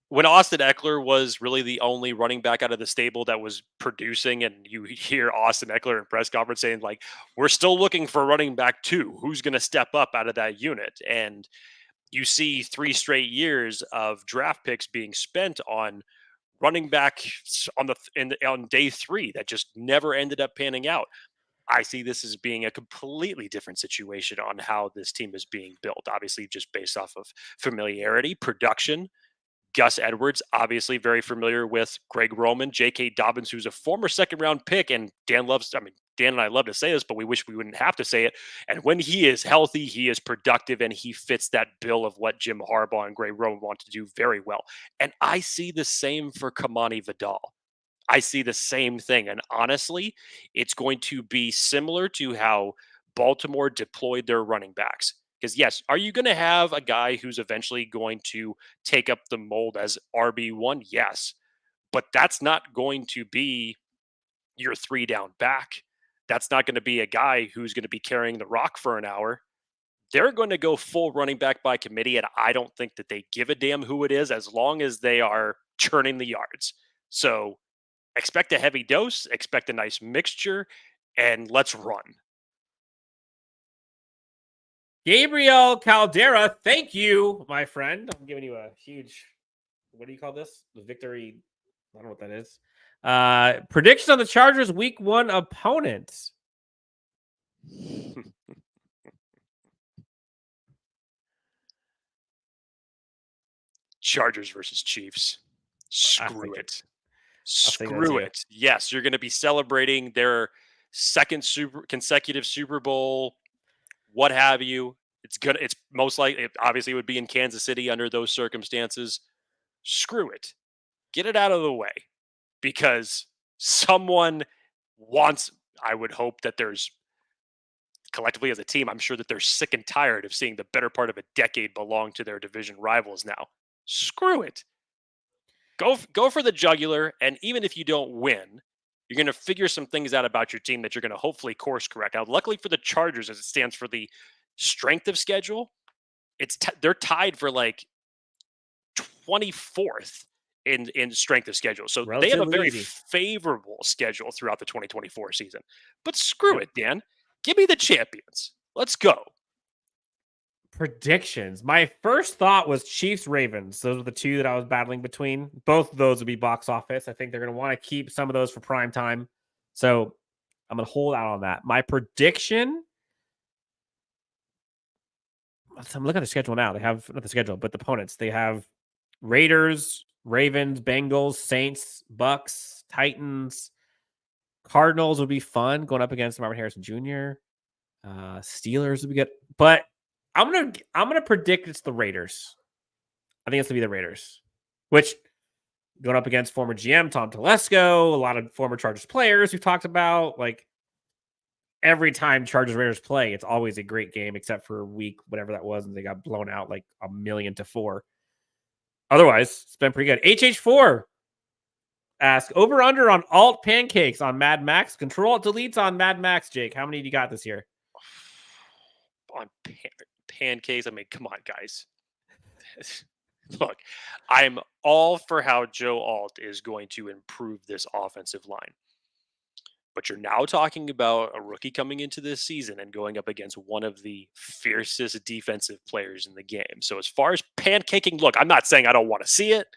when Austin Eckler was really the only running back out of the stable that was producing, and you hear Austin Eckler in press conference saying, like, we're still looking for running back 2. Who's going to step up out of that unit? And you see 3 straight years of draft picks being spent on running back on day 3 that just never ended up panning out. I see this as being a completely different situation on how this team is being built. Obviously, just based off of familiarity, production. Gus Edwards, obviously very familiar with Greg Roman, J.K. Dobbins, who's a former second-round pick, and Dan and I love to say this, but we wish we wouldn't have to say it. And when he is healthy, he is productive, and he fits that bill of what Jim Harbaugh and Greg Roman want to do very well. And I see the same for Kimani Vidal. I see the same thing. And honestly, it's going to be similar to how Baltimore deployed their running backs. Because yes, are you going to have a guy who's eventually going to take up the mold as RB1? Yes. But that's not going to be your 3-down back. That's not going to be a guy who's going to be carrying the rock for an hour. They're going to go full running back by committee, and I don't think that they give a damn who it is as long as they are churning the yards. So expect a heavy dose, expect a nice mixture, and let's run. Gabriel Caldera, thank you, my friend. I'm giving you a huge, what do you call this? The victory. I don't know what that is. Prediction on the Chargers week 1 opponents. Chargers versus Chiefs. Screw it. Screw it. Yes, you're going to be celebrating their second consecutive Super Bowl, what have you. It's most likely, obviously, it would be in Kansas City under those circumstances. Screw it. Get it out of the way, because someone wants, I would hope that there's, collectively as a team, I'm sure that they're sick and tired of seeing the better part of a decade belong to their division rivals now. Screw it. Go for the jugular, and even if you don't win, you're going to figure some things out about your team that you're going to hopefully course correct. Now, luckily for the Chargers, as it stands for the strength of schedule, they're tied for like 24th in strength of schedule. So they have a very favorable schedule throughout the 2024 season. But screw it, Dan. Give me the champions. Let's go. Predictions. My first thought was Chiefs Ravens. Those are the two that I was battling between. Both of those would be box office. I think they're going to want to keep some of those for prime time. So I'm going to hold out on that. My prediction. I'm looking at the schedule now. They have not the schedule, but the opponents. They have Raiders, Ravens, Bengals, Saints, Bucks, Titans, Cardinals would be fun going up against Marvin Harrison Jr. Steelers would be good, but I'm gonna predict it's the Raiders. I think it's gonna be the Raiders, which going up against former GM Tom Telesco, a lot of former Chargers players we've talked about. Like every time Chargers Raiders play, it's always a great game, except for week whatever that was, and they got blown out like 1,000,000-4. Otherwise, it's been pretty good. HH4 ask over under on alt pancakes on Mad Max. Control alt deletes on Mad Max. Jake, how many do you got this year? On pancakes, I mean, come on, guys. Look, I'm all for how Joe Alt is going to improve this offensive line. But you're now talking about a rookie coming into this season and going up against one of the fiercest defensive players in the game. So as far as pancaking, look, I'm not saying I don't want to see it.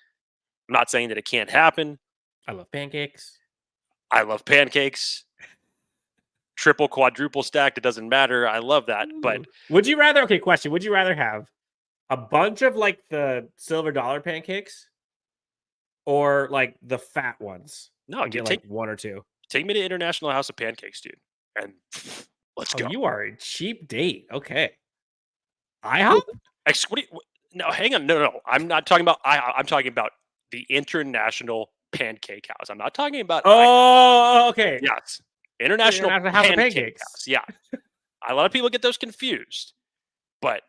I'm not saying that it can't happen. I love pancakes. I love pancakes. Triple, quadruple stacked, it doesn't matter. I love that. But would you rather, okay, question, would you rather have a bunch of like the silver dollar pancakes or like the fat ones? No, get like one or two. Take me to International House of Pancakes, dude. And let's go. You are a cheap date. Okay. IHOP? No, hang on. No. I'm not talking about IHOP. I'm talking about the International Pancake House. I'm not talking about IHOP. Okay. Yes. International House of Pancakes. House. Yeah. A lot of people get those confused. But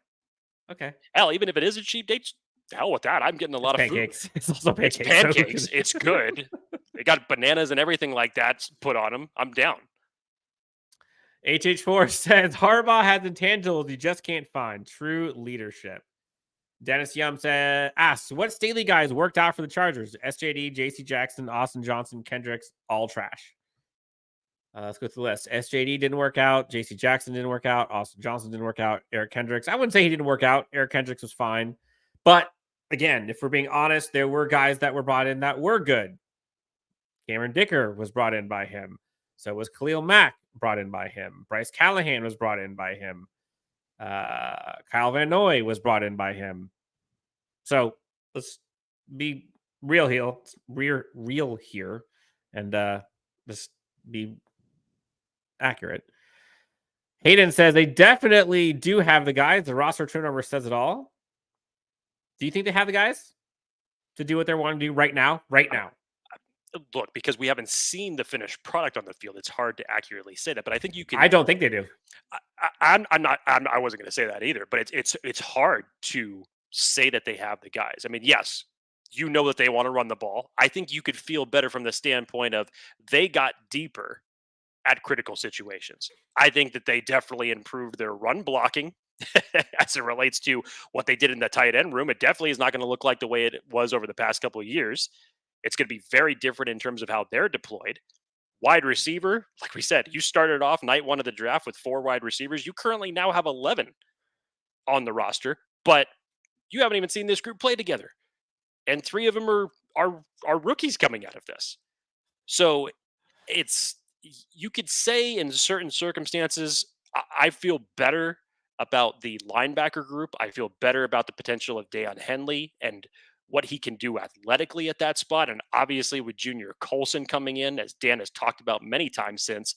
okay. Hell, even if it is a cheap date, hell with that. I'm getting a lot of pancakes. Food. It's also pancakes. It's pancakes. It's good. They got bananas and everything like that put on them. I'm down. HH4 says Harbaugh has intangibles you just can't find. True leadership. Dennis Yum asks, what Staley guys worked out for the Chargers? SJD, JC Jackson, Austin Johnson, Kendricks, all trash. Let's go through the list. SJD didn't work out. JC Jackson didn't work out. Austin Johnson didn't work out. Eric Kendricks. I wouldn't say he didn't work out. Eric Kendricks was fine. But again, if we're being honest, there were guys that were brought in that were good. Cameron Dicker was brought in by him. So was Khalil Mack brought in by him. Bryce Callahan was brought in by him. Kyle Van Noy was brought in by him. So let's be real here and just be accurate. Hayden says they definitely do have the guys. The roster turnover says it all. Do you think they have the guys to do what they want to do right now? Right now. Look, because we haven't seen the finished product on the field, it's hard to accurately say that. But I think you can. I don't think they do. I wasn't going to say that either. But it's hard to say that they have the guys. I mean, yes, you know that they want to run the ball. I think you could feel better from the standpoint of they got deeper at critical situations. I think that they definitely improved their run blocking as it relates to what they did in the tight end room. It definitely is not going to look like the way it was over the past couple of years. It's going to be very different in terms of how they're deployed. Wide receiver, like we said, you started off night one of the draft with 4 wide receivers. You currently now have 11 on the roster, but you haven't even seen this group play together. And 3 of them are rookies coming out of this. So you could say in certain circumstances, I feel better about the linebacker group. I feel better about the potential of Daiyan Henley and what he can do athletically at that spot. And obviously with Junior Colson coming in, as Dan has talked about many times since,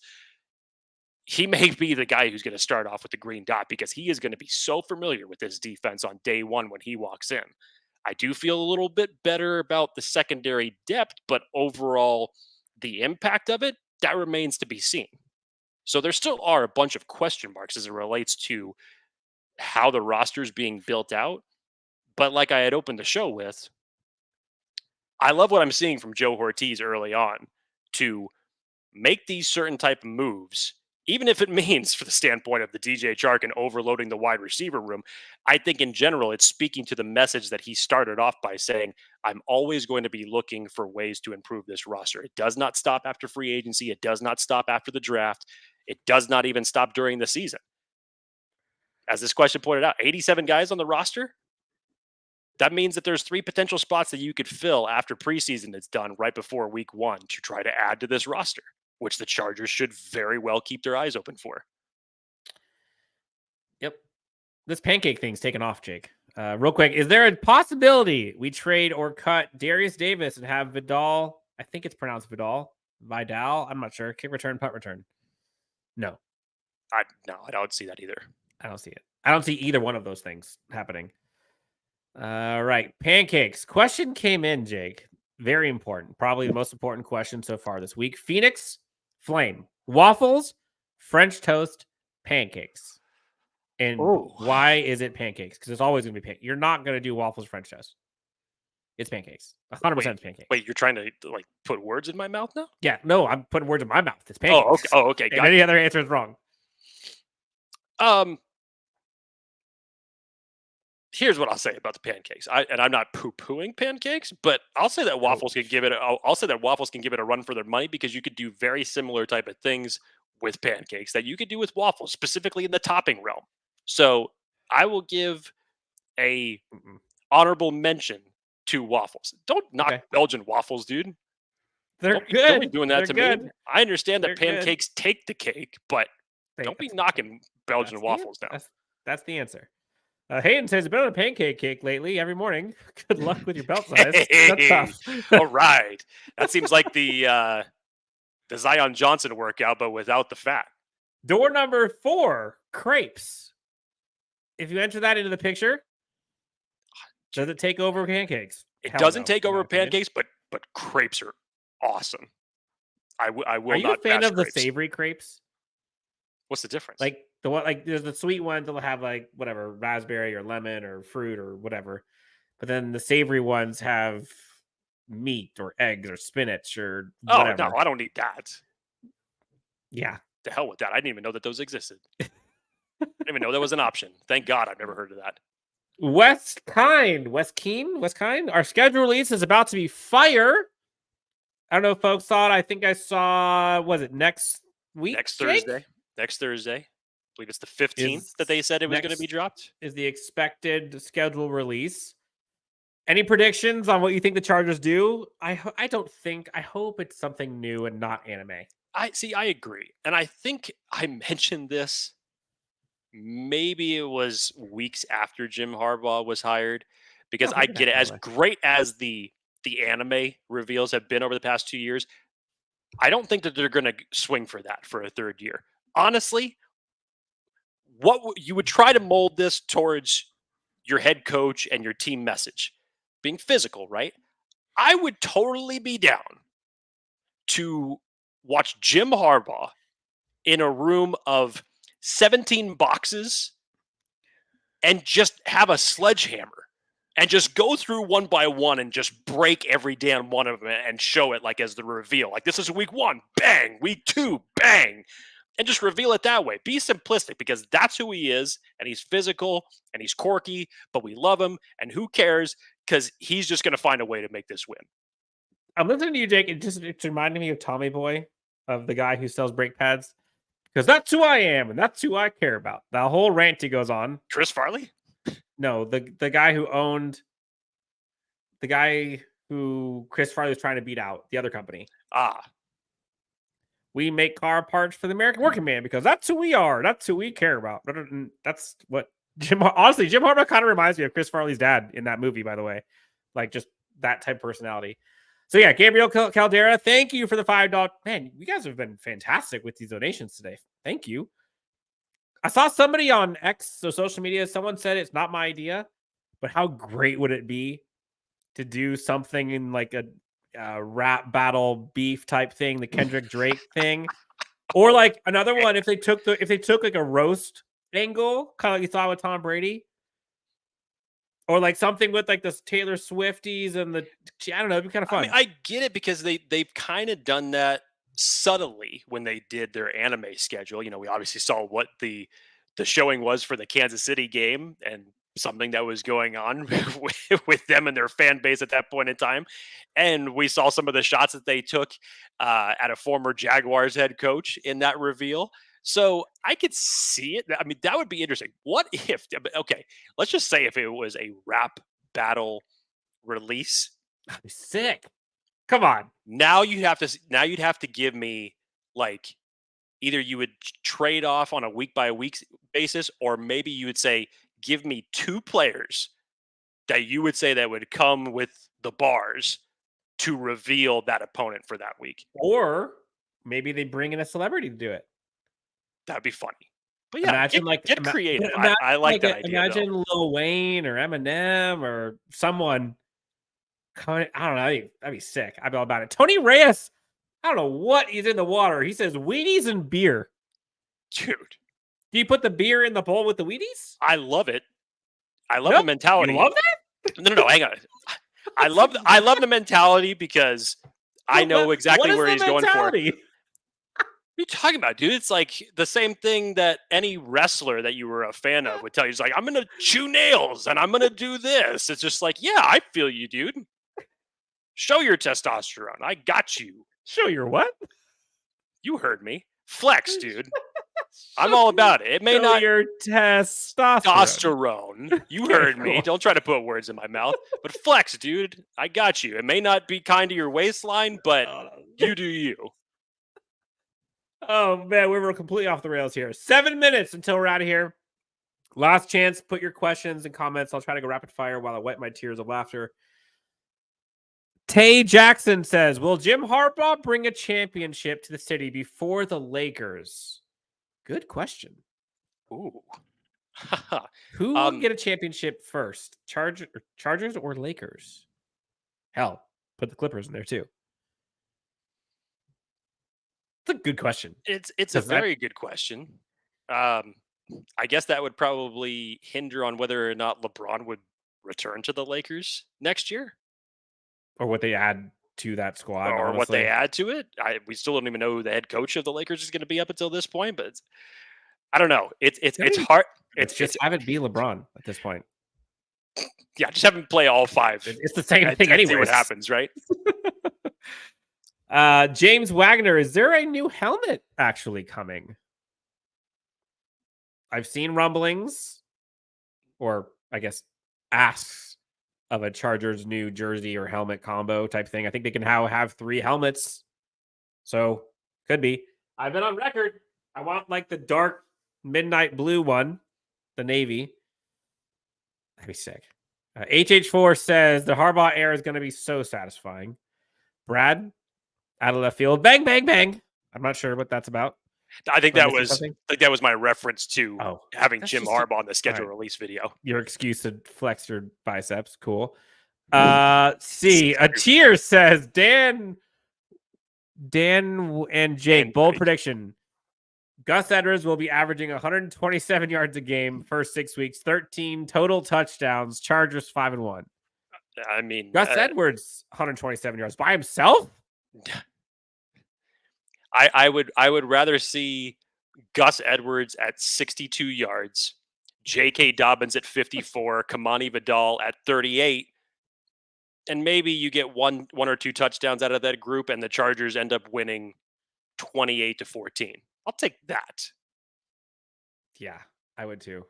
he may be the guy who's going to start off with the green dot because he is going to be so familiar with this defense on day one when he walks in. I do feel a little bit better about the secondary depth, but overall, the impact of it, that remains to be seen. So there still are a bunch of question marks as it relates to how the roster is being built out. But like I had opened the show with, I love what I'm seeing from Joe Ortiz early on to make these certain type of moves, even if it means for the standpoint of the DJ Chark and overloading the wide receiver room. I think in general, it's speaking to the message that he started off by saying, I'm always going to be looking for ways to improve this roster. It does not stop after free agency. It does not stop after the draft. It does not even stop during the season. as this question pointed out, 87 guys on the roster. That means that there's 3 potential spots that you could fill after preseason is done right before week 1 to try to add to this roster, which the Chargers should very well keep their eyes open for. Yep. This pancake thing's taken off, Jake. Real quick, is there a possibility we trade or cut Darius Davis and have Vidal? I think it's pronounced Vidal. I'm not sure. Kick return, punt return. No. I don't see that either. I don't see it. I don't see either one of those things happening. All right. Pancakes. Question came in, Jake. Very important. Probably the most important question so far this week. Phoenix Flame. Waffles, French toast, pancakes. And why is it pancakes? Because it's always going to be pancakes. You're not going to do waffles, French toast. It's pancakes. 100% pancakes. Wait, you're trying to like put words in my mouth now? Yeah, no, I'm putting words in my mouth. It's pancakes. Oh, okay. And any other answer is wrong. Here's what I'll say about the pancakes. I'm not poo-pooing pancakes, but I'll say that waffles can give it. I'll say that waffles can give it a run for their money because you could do very similar type of things with pancakes that you could do with waffles, specifically in the topping realm. So I will give a honorable mention to waffles. Don't knock Belgian waffles, dude. They're good. Don't be doing that to me. I understand that pancakes take the cake, but don't be knocking Belgian waffles down. That's the answer. Hayden says, I've been on a pancake cake lately every morning. Good luck with your belt size. That's tough. All right. That seems like the Daiyan Johnson workout, but without the fat. Door number 4, crepes. If you enter that into the picture, does it take over pancakes? It doesn't take over pancakes, but crepes are awesome. I will not. Are you a fan of the savory crepes? What's the difference? Like the one, like there's the sweet ones that'll have like whatever raspberry or lemon or fruit or whatever, but then the savory ones have meat or eggs or spinach or whatever. Oh no, I don't need that. Yeah, the hell with that. I didn't even know that those existed. I didn't even know that was an option. Thank God I've never heard of that. West Kine. Our schedule release is about to be fire. I don't know if folks saw it. I think I saw, was it next week? Next Thursday. I believe it's the 15th that they said it was going to be dropped. Is the expected schedule release. Any predictions on what you think the Chargers do? I hope it's something new and not anime. I agree. And I think I mentioned this. Maybe it was weeks after Jim Harbaugh was hired, because I get it. As great as the anime reveals have been over the past 2 years, I don't think that they're going to swing for that for a third year. Honestly, you would try to mold this towards your head coach and your team message being physical, right? I would totally be down to watch Jim Harbaugh in a room of 17 boxes and just have a sledgehammer and just go through one by one and just break every damn one of them and show it like as the reveal. Like, this is week 1, bang, week 2, bang, and just reveal it that way. Be simplistic, because that's who he is, and he's physical and he's quirky, but we love him, and who cares, because he's just going to find a way to make this win. I'm listening to you, Jake. It's reminding me of Tommy Boy, of the guy who sells brake pads. Because that's who I am, and that's who I care about. The whole rant he goes on. Chris Farley? No, the guy who owned, the guy who Chris Farley was trying to beat out, the other company. We make car parts for the American working man because that's who we are. That's who we care about. That's what Jim Harbaugh kind of reminds me of Chris Farley's dad in that movie, by the way. Like, just that type of personality. So yeah, Gabriel Caldera, thank you for the $5. Man, you guys have been fantastic with these donations today. Thank you. I saw somebody on X, so social media, someone said it's not my idea, but how great would it be to do something in like a rap battle beef type thing, the Kendrick Drake thing, or like another one if they took like a roast angle, kind of like you saw with Tom Brady. Or like something with like the Taylor Swifties and I don't know, it'd be kind of fun. I mean, I get it, because they've kind of done that subtly when they did their anime schedule. You know, we obviously saw what the showing was for the Kansas City game and something that was going on with them and their fan base at that point in time. And we saw some of the shots that they took at a former Jaguars head coach in that reveal. So I could see it. I mean, that would be interesting. What if? Okay, let's just say if it was a rap battle release. That'd be sick. Come on. Now you'd have to give me like either you would trade off on a week by week basis, or maybe you would say give me 2 players that you would say that would come with the bars to reveal that opponent for that week. Or maybe they bring in a celebrity to do it. That'd be funny. But yeah, Imagine get creative. imagine I like that idea. Imagine Lil Wayne or Eminem or someone coming. I don't know. That'd be sick. I'd be all about it. Tony Reyes. I don't know what he's in the water. He says Wheaties and beer. Dude. Do you put the beer in the bowl with the Wheaties? I love it. I love the mentality. You love that? No, hang on. I love the mentality because I know exactly where he's going for. What are you talking about, dude? It's like the same thing that any wrestler that you were a fan of would tell you. It's like, I'm going to chew nails and I'm going to do this. It's just like, yeah, I feel you, dude. Show your testosterone. I got you. Show your what? You heard me. Flex, dude. I'm all about it. It may not your testosterone. You heard me. Don't try to put words in my mouth. But flex, dude. I got you. It may not be kind to your waistline, but you do you. Oh man, we were completely off the rails here. 7 minutes until we're out of here. Last chance. Put your questions and comments. I'll try to go rapid fire while I wipe my tears of laughter. Tay Jackson says, will Jim Harbaugh bring a championship to the city before the Lakers? Good question. Ooh. Who will get a championship first? Chargers or Lakers? Hell, put the Clippers in there too. It's a good question. It's a very good question. I guess that would probably hinder on whether or not LeBron would return to the Lakers next year. Or what they add to that squad. Or honestly, what they add to it. We still don't even know who the head coach of the Lakers is going to be up until this point, but I don't know. It's hard. It's just have it be LeBron at this point. Yeah, just have him play all 5. It's the same thing anyway. See what happens, right? James Wagner, is there a new helmet actually coming? I've seen rumblings, or I guess asks, of a Chargers new jersey or helmet combo type thing. I think they can now have 3 helmets. So could be. I've been on record. I want like the dark midnight blue one, the navy. That'd be sick. HH4 says the Harbaugh era is going to be so satisfying. Brad, out of left field, bang, bang, bang. I'm not sure what that's about. I think that was my reference to having Jim Harbaugh on the schedule release video. Your excuse to flex your biceps. Cool. See, a cheer says Dan and Jake, bold prediction. Gus Edwards will be averaging 127 yards a game first 6 weeks, 13 total touchdowns, Chargers 5-1. I mean, Gus Edwards 127 yards by himself? I would rather see Gus Edwards at 62 yards, J.K. Dobbins at 54, Kimani Vidal at 38, and maybe you get one or 2 touchdowns out of that group, and the Chargers end up winning 28-14. I'll take that. Yeah, I would too.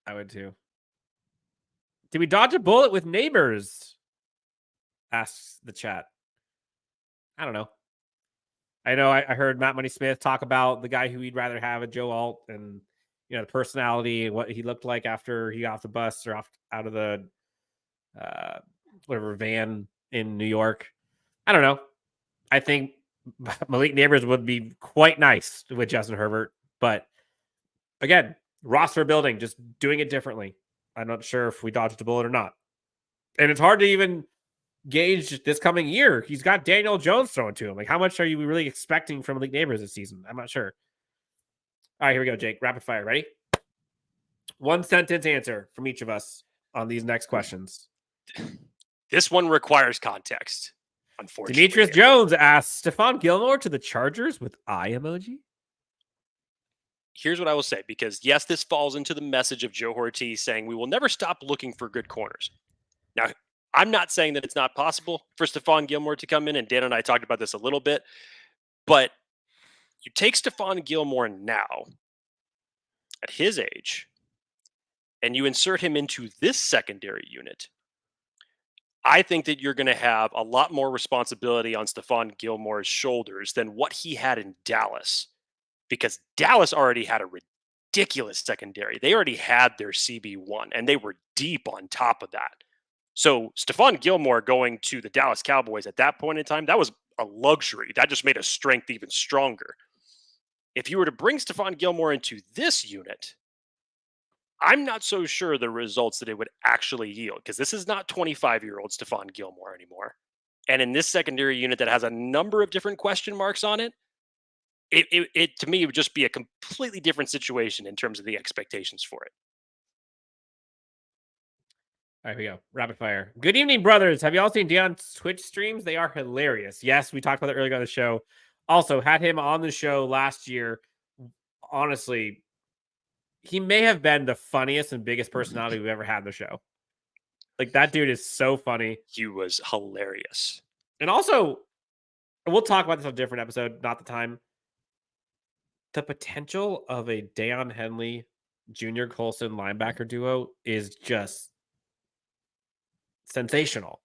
Did we dodge a bullet with neighbors? Asks the chat. I don't know. I know I heard Matt Money Smith talk about the guy who he'd rather have a Joe Alt and, you know, the personality and what he looked like after he got off the bus or out of the whatever van in New York. I don't know. I think Malik Neighbors would be quite nice with Justin Herbert, but again, roster building, just doing it differently. I'm not sure if we dodged a bullet or not. And it's hard to even gauge this coming year. He's got Daniel Jones thrown to him. Like, how much are you really expecting from Malik Neighbors this season? I'm not sure. All right, here we go, Jake. Rapid fire. Ready? 1 sentence answer from each of us on these next questions. This one requires context, unfortunately. Demetrius Jones asks, Stephon Gilmore to the Chargers with eye emoji? Here's what I will say, because yes, this falls into the message of Joe Ortiz saying we will never stop looking for good corners. Now, I'm not saying that it's not possible for Stephon Gilmore to come in, and Dan and I talked about this a little bit, but You take Stephon Gilmore now, at his age, and you insert him into this secondary unit. I think that you're going to have a lot more responsibility on Stephon Gilmore's shoulders than what he had in Dallas, because Dallas already had a ridiculous secondary. They already had their CB1, and they were deep on top of that. So Stephon Gilmore going to the Dallas Cowboys at that point in time, that was a luxury. That just made his strength even stronger. If you were to bring Stephon Gilmore into this unit, I'm not so sure the results that it would actually yield, because this is not 25-year-old Stephon Gilmore anymore. And in this secondary unit that has a number of different question marks on it, it to me would just be a completely different situation in terms of the expectations for it. All right, here we go. Rapid fire. Good evening, brothers. Have you all seen Deion's Twitch streams? They are hilarious. Yes, we talked about it earlier on the show. Also, had him on the show last year. Honestly, he may have been the funniest and biggest personality we've ever had on the show. Like, that dude is so funny. He was hilarious. And also, we'll talk about this on a different episode, not the time. The potential of a Daiyan Henley Junior Colson linebacker duo is just sensational.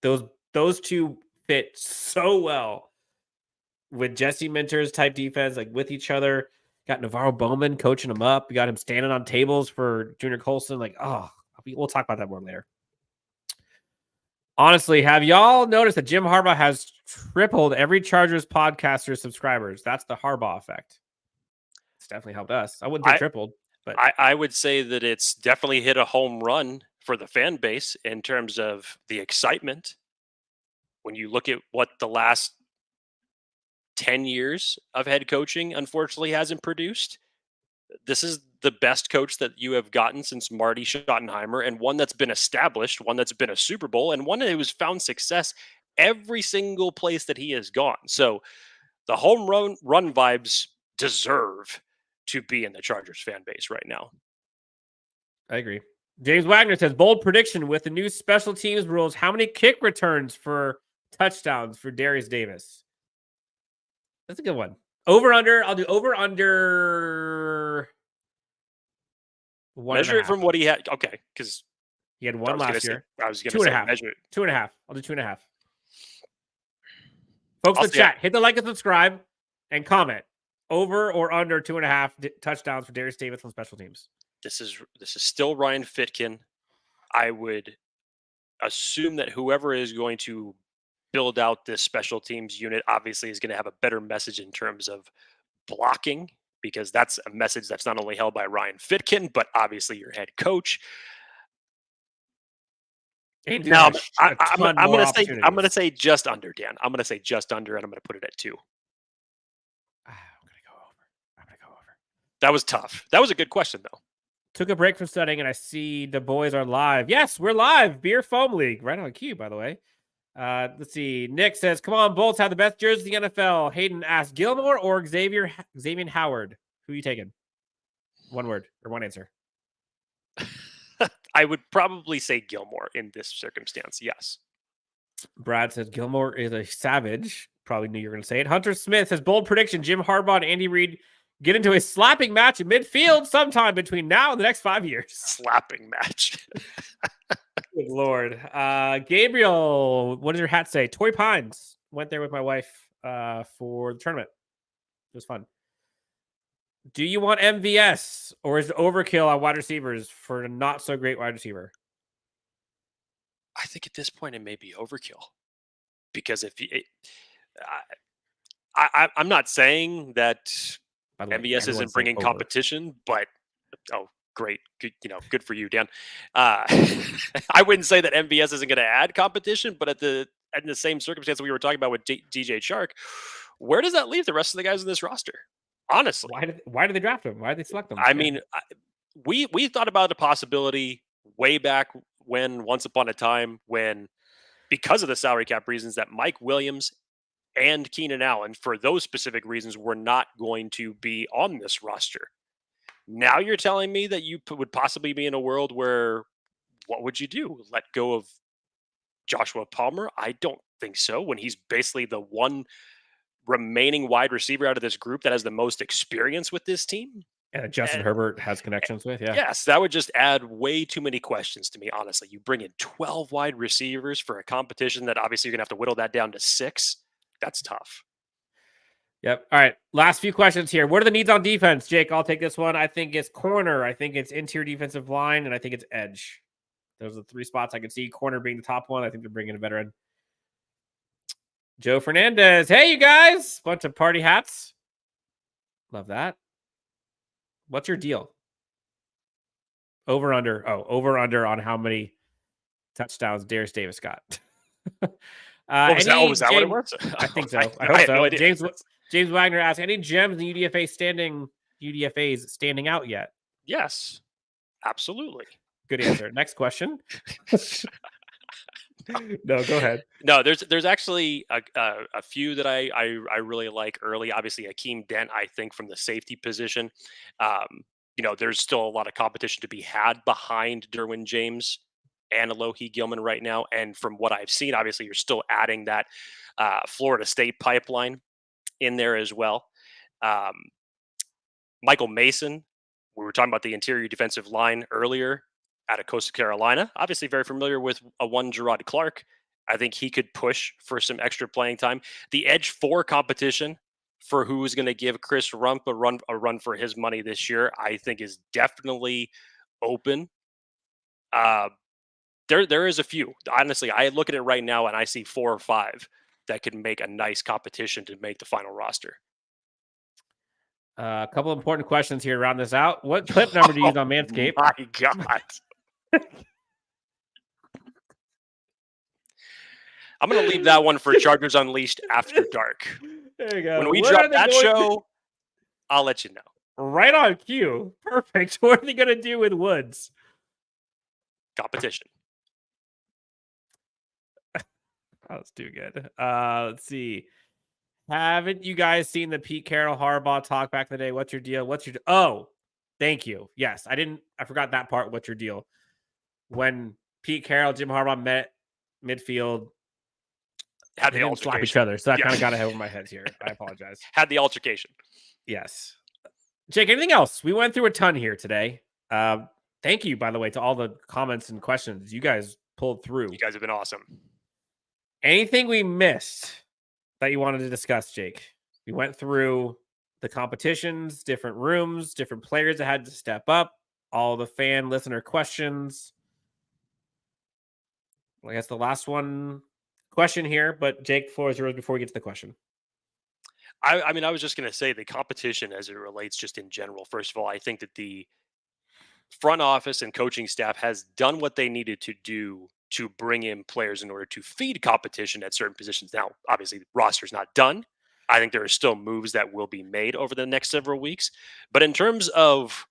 Those two fit so well with Jesse Minter's type defense, like with each other. Got Navarro Bowman coaching him up. You got him standing on tables for Junior Colson. Like, we'll talk about that more later. Honestly, have y'all noticed that Jim Harbaugh has tripled every Chargers podcaster's subscribers? That's the Harbaugh effect. It's definitely helped us. I wouldn't say tripled, but I would say that it's definitely hit a home run for the fan base in terms of the excitement. When you look at what the last 10 years of head coaching unfortunately hasn't produced, this is the best coach that you have gotten since Marty Schottenheimer, and one that's been established, one that's been a Super Bowl, and one who has found success every single place that he has gone. So the home run vibes deserve to be in the Chargers fan base right now. I agree. James Wagner says, bold prediction with the new special teams rules. How many kick returns for touchdowns for Darius Davis? That's a good one. Over under. I'll do over under. Measure it from what he had. Okay, because he had one last year. I was going to say 2.5. measure it. 2.5. I'll do 2.5. Folks in the chat, hit the like and subscribe and comment. Over or under 2.5 touchdowns for Darius Davis on special teams. This is still Ryan Fitkin. I would assume that whoever is going to build out this special teams unit obviously is going to have a better message in terms of blocking, because that's a message that's not only held by Ryan Fitkin, but obviously your head coach. Now, I'm going to say just under, Dan. I'm going to say just under, and I'm going to put it at 2. I'm going to go over. That was tough. That was a good question, though. Took a break from studying, and I see the boys are live. Yes, we're live. Beer Foam League. Right on cue, by the way. Let's see. Nick says, come on, Bolts have the best jerseys in the NFL. Hayden asks, Gilmore or Xavier Howard? Who are you taking? One word or one answer. I would probably say Gilmore in this circumstance. Yes. Brad says Gilmore is a savage. Probably knew you were going to say it. Hunter Smith says bold prediction. Jim Harbaugh and Andy Reid get into a slapping match in midfield sometime between now and the next 5 years. Slapping match. Good Lord. Gabriel, what does your hat say? Toy Pines. Went there with my wife for the tournament. It was fun. Do you want MVS or is it overkill on wide receivers for a not so great wide receiver? I think at this point it may be overkill, because if I'm not saying that MVS isn't bringing competition, but great, good for you, Dan. I wouldn't say that MVS isn't going to add competition, but in the same circumstance we were talking about with DJ Chark, where does that leave the rest of the guys in this roster? Honestly, why did they draft him? Why did they select him? I mean, we thought about the possibility way back when, once upon a time, when, because of the salary cap reasons, that Mike Williams and Keenan Allen, for those specific reasons, were not going to be on this roster. Now you're telling me that you would possibly be in a world where, what would you do? Let go of Joshua Palmer? I don't think so, when he's basically the one remaining wide receiver out of this group that has the most experience with this team. And Justin Herbert has connections with, yeah. Yes, that would just add way too many questions to me, honestly. You bring in 12 wide receivers for a competition that obviously you're going to have to whittle that down to 6. That's tough. Yep. All right. Last few questions here. What are the needs on defense? Jake, I'll take this one. I think it's corner. I think it's interior defensive line. And I think it's edge. Those are the 3 spots I can see. Corner being the top one. I think they're bringing a veteran. Joe Fernandez. Hey, you guys. Bunch of party hats. Love that. What's your deal? Over under. Oh, over under on how many touchdowns Darius Davis got. Was that what it was? I think so. I hope so. No idea. James Wagner asked, any gems in the UDFAs standing out yet? Yes, absolutely. Good answer. Next question. No, go ahead. No, there's actually a few that I really like early. Obviously, Akeem Dent, I think, from the safety position. There's still a lot of competition to be had behind Derwin James and Alohi Gilman right now. And from what I've seen, obviously, you're still adding that Florida State pipeline in there as well. Michael Mason, we were talking about the interior defensive line earlier out of Coastal Carolina. Obviously very familiar with one Gerard Clark. I think he could push for some extra playing time. The edge 4 competition for who's going to give Chris Rump a run for his money this year, I think is definitely open. There is a few. Honestly, I look at it right now and I see 4 or 5 that could make a nice competition to make the final roster. A couple of important questions here to round this out. What clip number do you use on Manscaped? My God. I'm going to leave that one for Chargers Unleashed After Dark. There you go. When we drop that show, I'll let you know. Right on cue. Perfect. What are they going to do with Woods? Competition. That's too good. Let's see. Haven't you guys seen the Pete Carroll Harbaugh talk back in the day? What's your deal? Oh, thank you. Yes, I forgot that part. What's your deal? When Pete Carroll, Jim Harbaugh met midfield, had they didn't slap each other. So that kind of got ahead of my head here. I apologize. Had the altercation. Yes. Jake, anything else? We went through a ton here today. Thank you, by the way, to all the comments and questions you guys pulled through. You guys have been awesome. Anything we missed that you wanted to discuss, Jake? We went through the competitions, different rooms, different players that had to step up, all the fan listener questions. I guess the last question here, but Jake, the floor is yours before we get to the question. I mean, I was just going to say the competition as it relates just in general. First of all, I think that the front office and coaching staff has done what they needed to do to bring in players in order to feed competition at certain positions. Now, obviously, the roster's not done. I think there are still moves that will be made over the next several weeks. But in terms of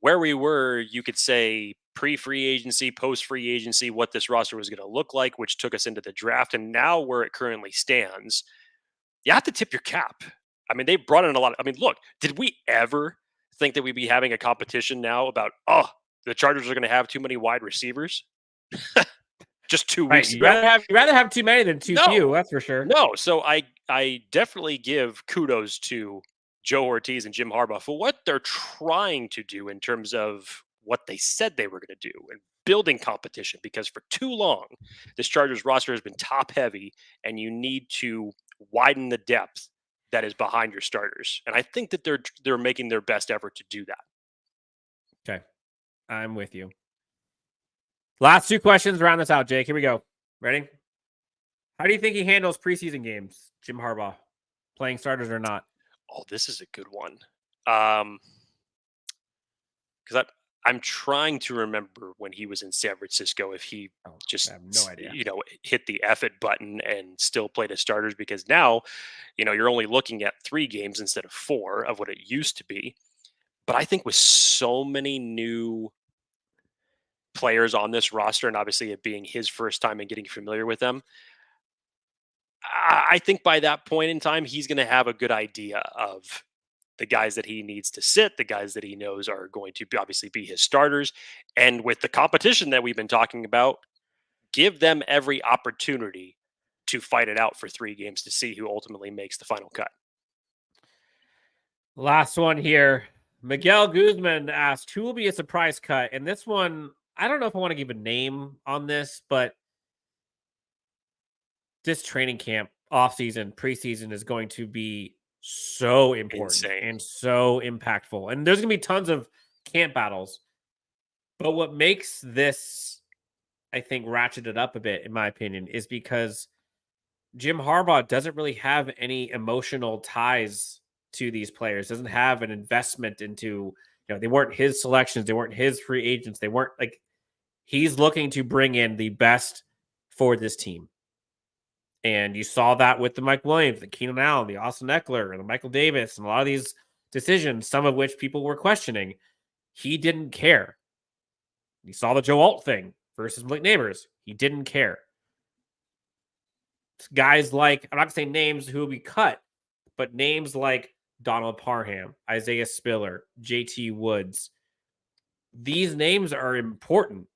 where we were, you could say pre-free agency, post-free agency, what this roster was going to look like, which took us into the draft. And now where it currently stands, you have to tip your cap. I mean, they brought in a lot. I mean, look, did we ever think that we'd be having a competition now about, the Chargers are going to have too many wide receivers? Just 2 weeks ago. You'd rather have too many than too few, that's for sure. No, so I definitely give kudos to Joe Ortiz and Jim Harbaugh for what they're trying to do in terms of what they said they were going to do and building competition, because for too long, this Chargers roster has been top heavy and you need to widen the depth that is behind your starters. And I think that they're making their best effort to do that. Okay. I'm with you. Last 2 questions. Round this out, Jake. Here we go. Ready? How do you think he handles preseason games, Jim Harbaugh? Playing starters or not? Oh, this is a good one. Because I'm trying to remember when he was in San Francisco, if he just, I have no idea. Hit the F it button and still played as starters, because now, you're only looking at 3 games instead of 4 of what it used to be. But I think with so many new players on this roster, and obviously it being his first time and getting familiar with them, I think by that point in time, he's going to have a good idea of the guys that he needs to sit, the guys that he knows are going to obviously be his starters. And with the competition that we've been talking about, give them every opportunity to fight it out for 3 games to see who ultimately makes the final cut. Last one here. Miguel Guzman asked, who will be a surprise cut? And this one, I don't know if I want to give a name on this, but this training camp, offseason, preseason is going to be so important and so impactful. And there's going to be tons of camp battles. But what makes this, I think, ratchet it up a bit, in my opinion, is because Jim Harbaugh doesn't really have any emotional ties to these players, doesn't have an investment into, they weren't his selections, they weren't his free agents, they weren't like, he's looking to bring in the best for this team. And you saw that with the Mike Williams, the Keenan Allen, the Austin Eckler, and the Michael Davis, and a lot of these decisions, some of which people were questioning. He didn't care. You saw the Joe Alt thing versus Blake Neighbors. He didn't care. Guys like, I'm not going to say names who will be cut, but names like Donald Parham, Isaiah Spiller, JT Woods. These names are important.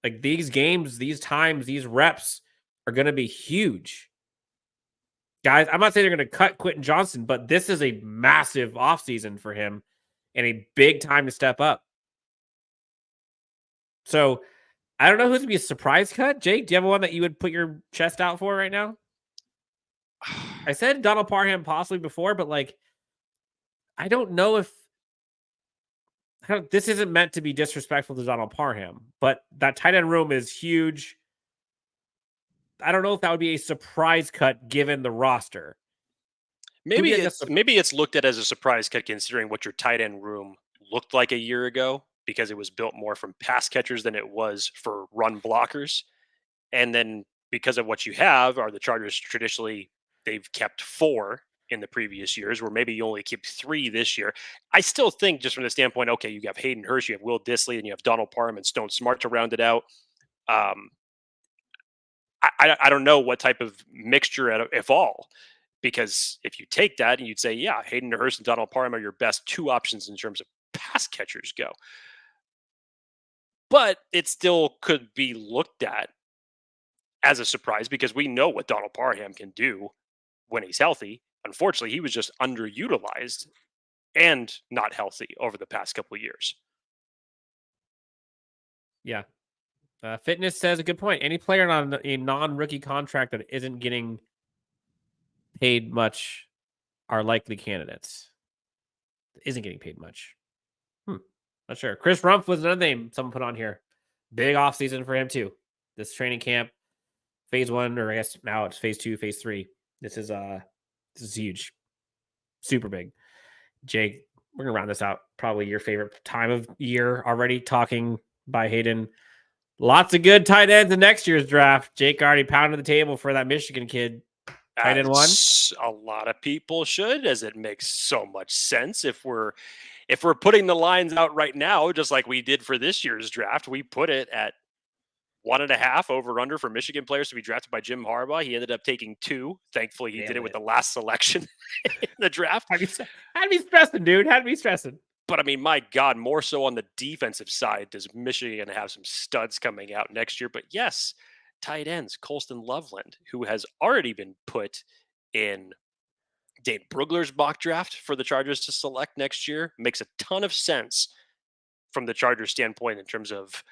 Like these games, these times, these reps are going to be huge. Guys, I'm not saying they're going to cut Quentin Johnston, but this is a massive offseason for him and a big time to step up. So I don't know who's going to be a surprise cut. Jake, do you have one that you would put your chest out for right now? I said Donald Parham possibly before, but like, I don't know if this isn't meant to be disrespectful to Donald Parham, but that tight end room is huge. I don't know if that would be a surprise cut given the roster. Maybe it's looked at as a surprise cut considering what your tight end room looked like a year ago, because it was built more from pass catchers than it was for run blockers. And then because of what you have, are the Chargers traditionally, they've kept 4 in the previous years, where maybe you only keep 3 this year. I still think, just from the standpoint, okay, you have Hayden Hurst, you have Will Dissly, and you have Donald Parham and Stone Smart to round it out. I don't know what type of mixture, if all, because if you take that and you'd say, yeah, Hayden Hurst and Donald Parham are your best 2 options in terms of pass catchers go. But it still could be looked at as a surprise because we know what Donald Parham can do when he's healthy. Unfortunately, he was just underutilized and not healthy over the past couple of years. Yeah. Fitness says a good point. Any player on a non-rookie contract that isn't getting paid much are likely candidates. Isn't getting paid much. Not sure. Chris Rumpf was another name someone put on here. Big offseason for him too. This training camp, phase 1, or I guess now it's phase 2, phase 3. This is huge. Super big. Jake, we're gonna round this out. Probably your favorite time of year already, talking by Hayden. Lots of good tight ends in next year's draft. Jake already pounded the table for that Michigan kid. Tight end 1. A lot of people should, as it makes so much sense. If we're putting the lines out right now, just like we did for this year's draft, we put it at 1.5 over under for Michigan players to be drafted by Jim Harbaugh. He ended up taking 2. Thankfully, he did it with the last selection in the draft. Had to be stressing, dude. Had to be stressing. But I mean, my God, more so on the defensive side, does Michigan have some studs coming out next year? But yes, tight ends, Colston Loveland, who has already been put in Dane Brugler's mock draft for the Chargers to select next year, makes a ton of sense from the Chargers standpoint in terms of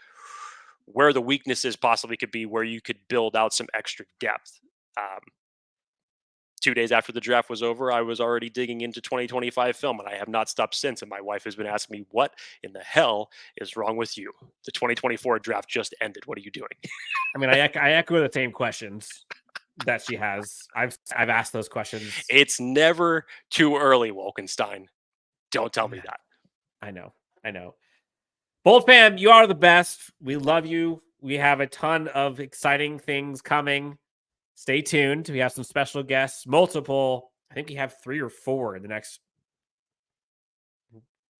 where the weaknesses possibly could be, where you could build out some extra depth. 2 days after the draft was over, I was already digging into 2025 film, and I have not stopped since. And my wife has been asking me, what in the hell is wrong with you? The 2024 draft just ended. What are you doing? I mean, I echo the same questions that she has. I've asked those questions. It's never too early, Wolkenstein. Don't tell me that. I know. Bolt fam, you are the best. We love you. We have a ton of exciting things coming. Stay tuned. We have some special guests, multiple. I think we have 3 or 4 in the next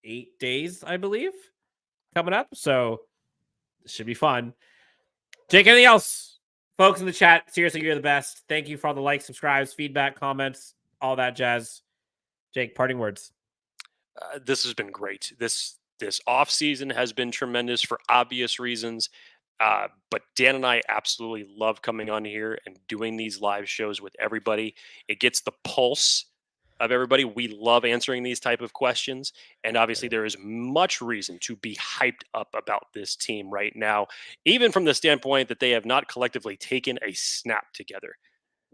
8 days, I believe, coming up. So this should be fun. Jake, anything else? Folks in the chat, seriously, you're the best. Thank you for all the likes, subscribes, feedback, comments, all that jazz. Jake, parting words. This has been great. This off season has been tremendous for obvious reasons. But Dan and I absolutely love coming on here and doing these live shows with everybody. It gets the pulse of everybody. We love answering these type of questions. And obviously there is much reason to be hyped up about this team right now, even from the standpoint that they have not collectively taken a snap together.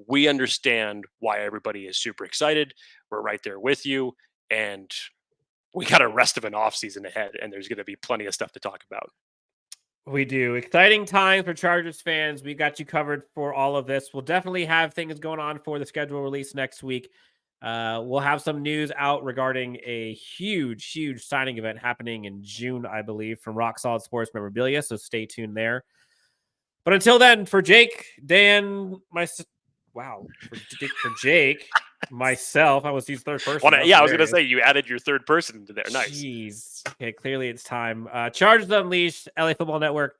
We understand why everybody is super excited. We're right there with you. And we got a rest of an offseason ahead, and there's going to be plenty of stuff to talk about. We do. Exciting times for Chargers fans. We got you covered for all of this. We'll definitely have things going on for the schedule release next week. We'll have some news out regarding a huge signing event happening in June, I believe, from Rock Solid Sports Memorabilia. So stay tuned there. But until then, for Jake, Dan, for Jake, myself, I was used third person. I was going to say you added your third person into there. Nice. Jeez. Okay, clearly it's time. Chargers Unleashed, LAFB Network.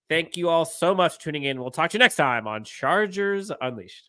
Thank you all so much for tuning in. We'll talk to you next time on Chargers Unleashed.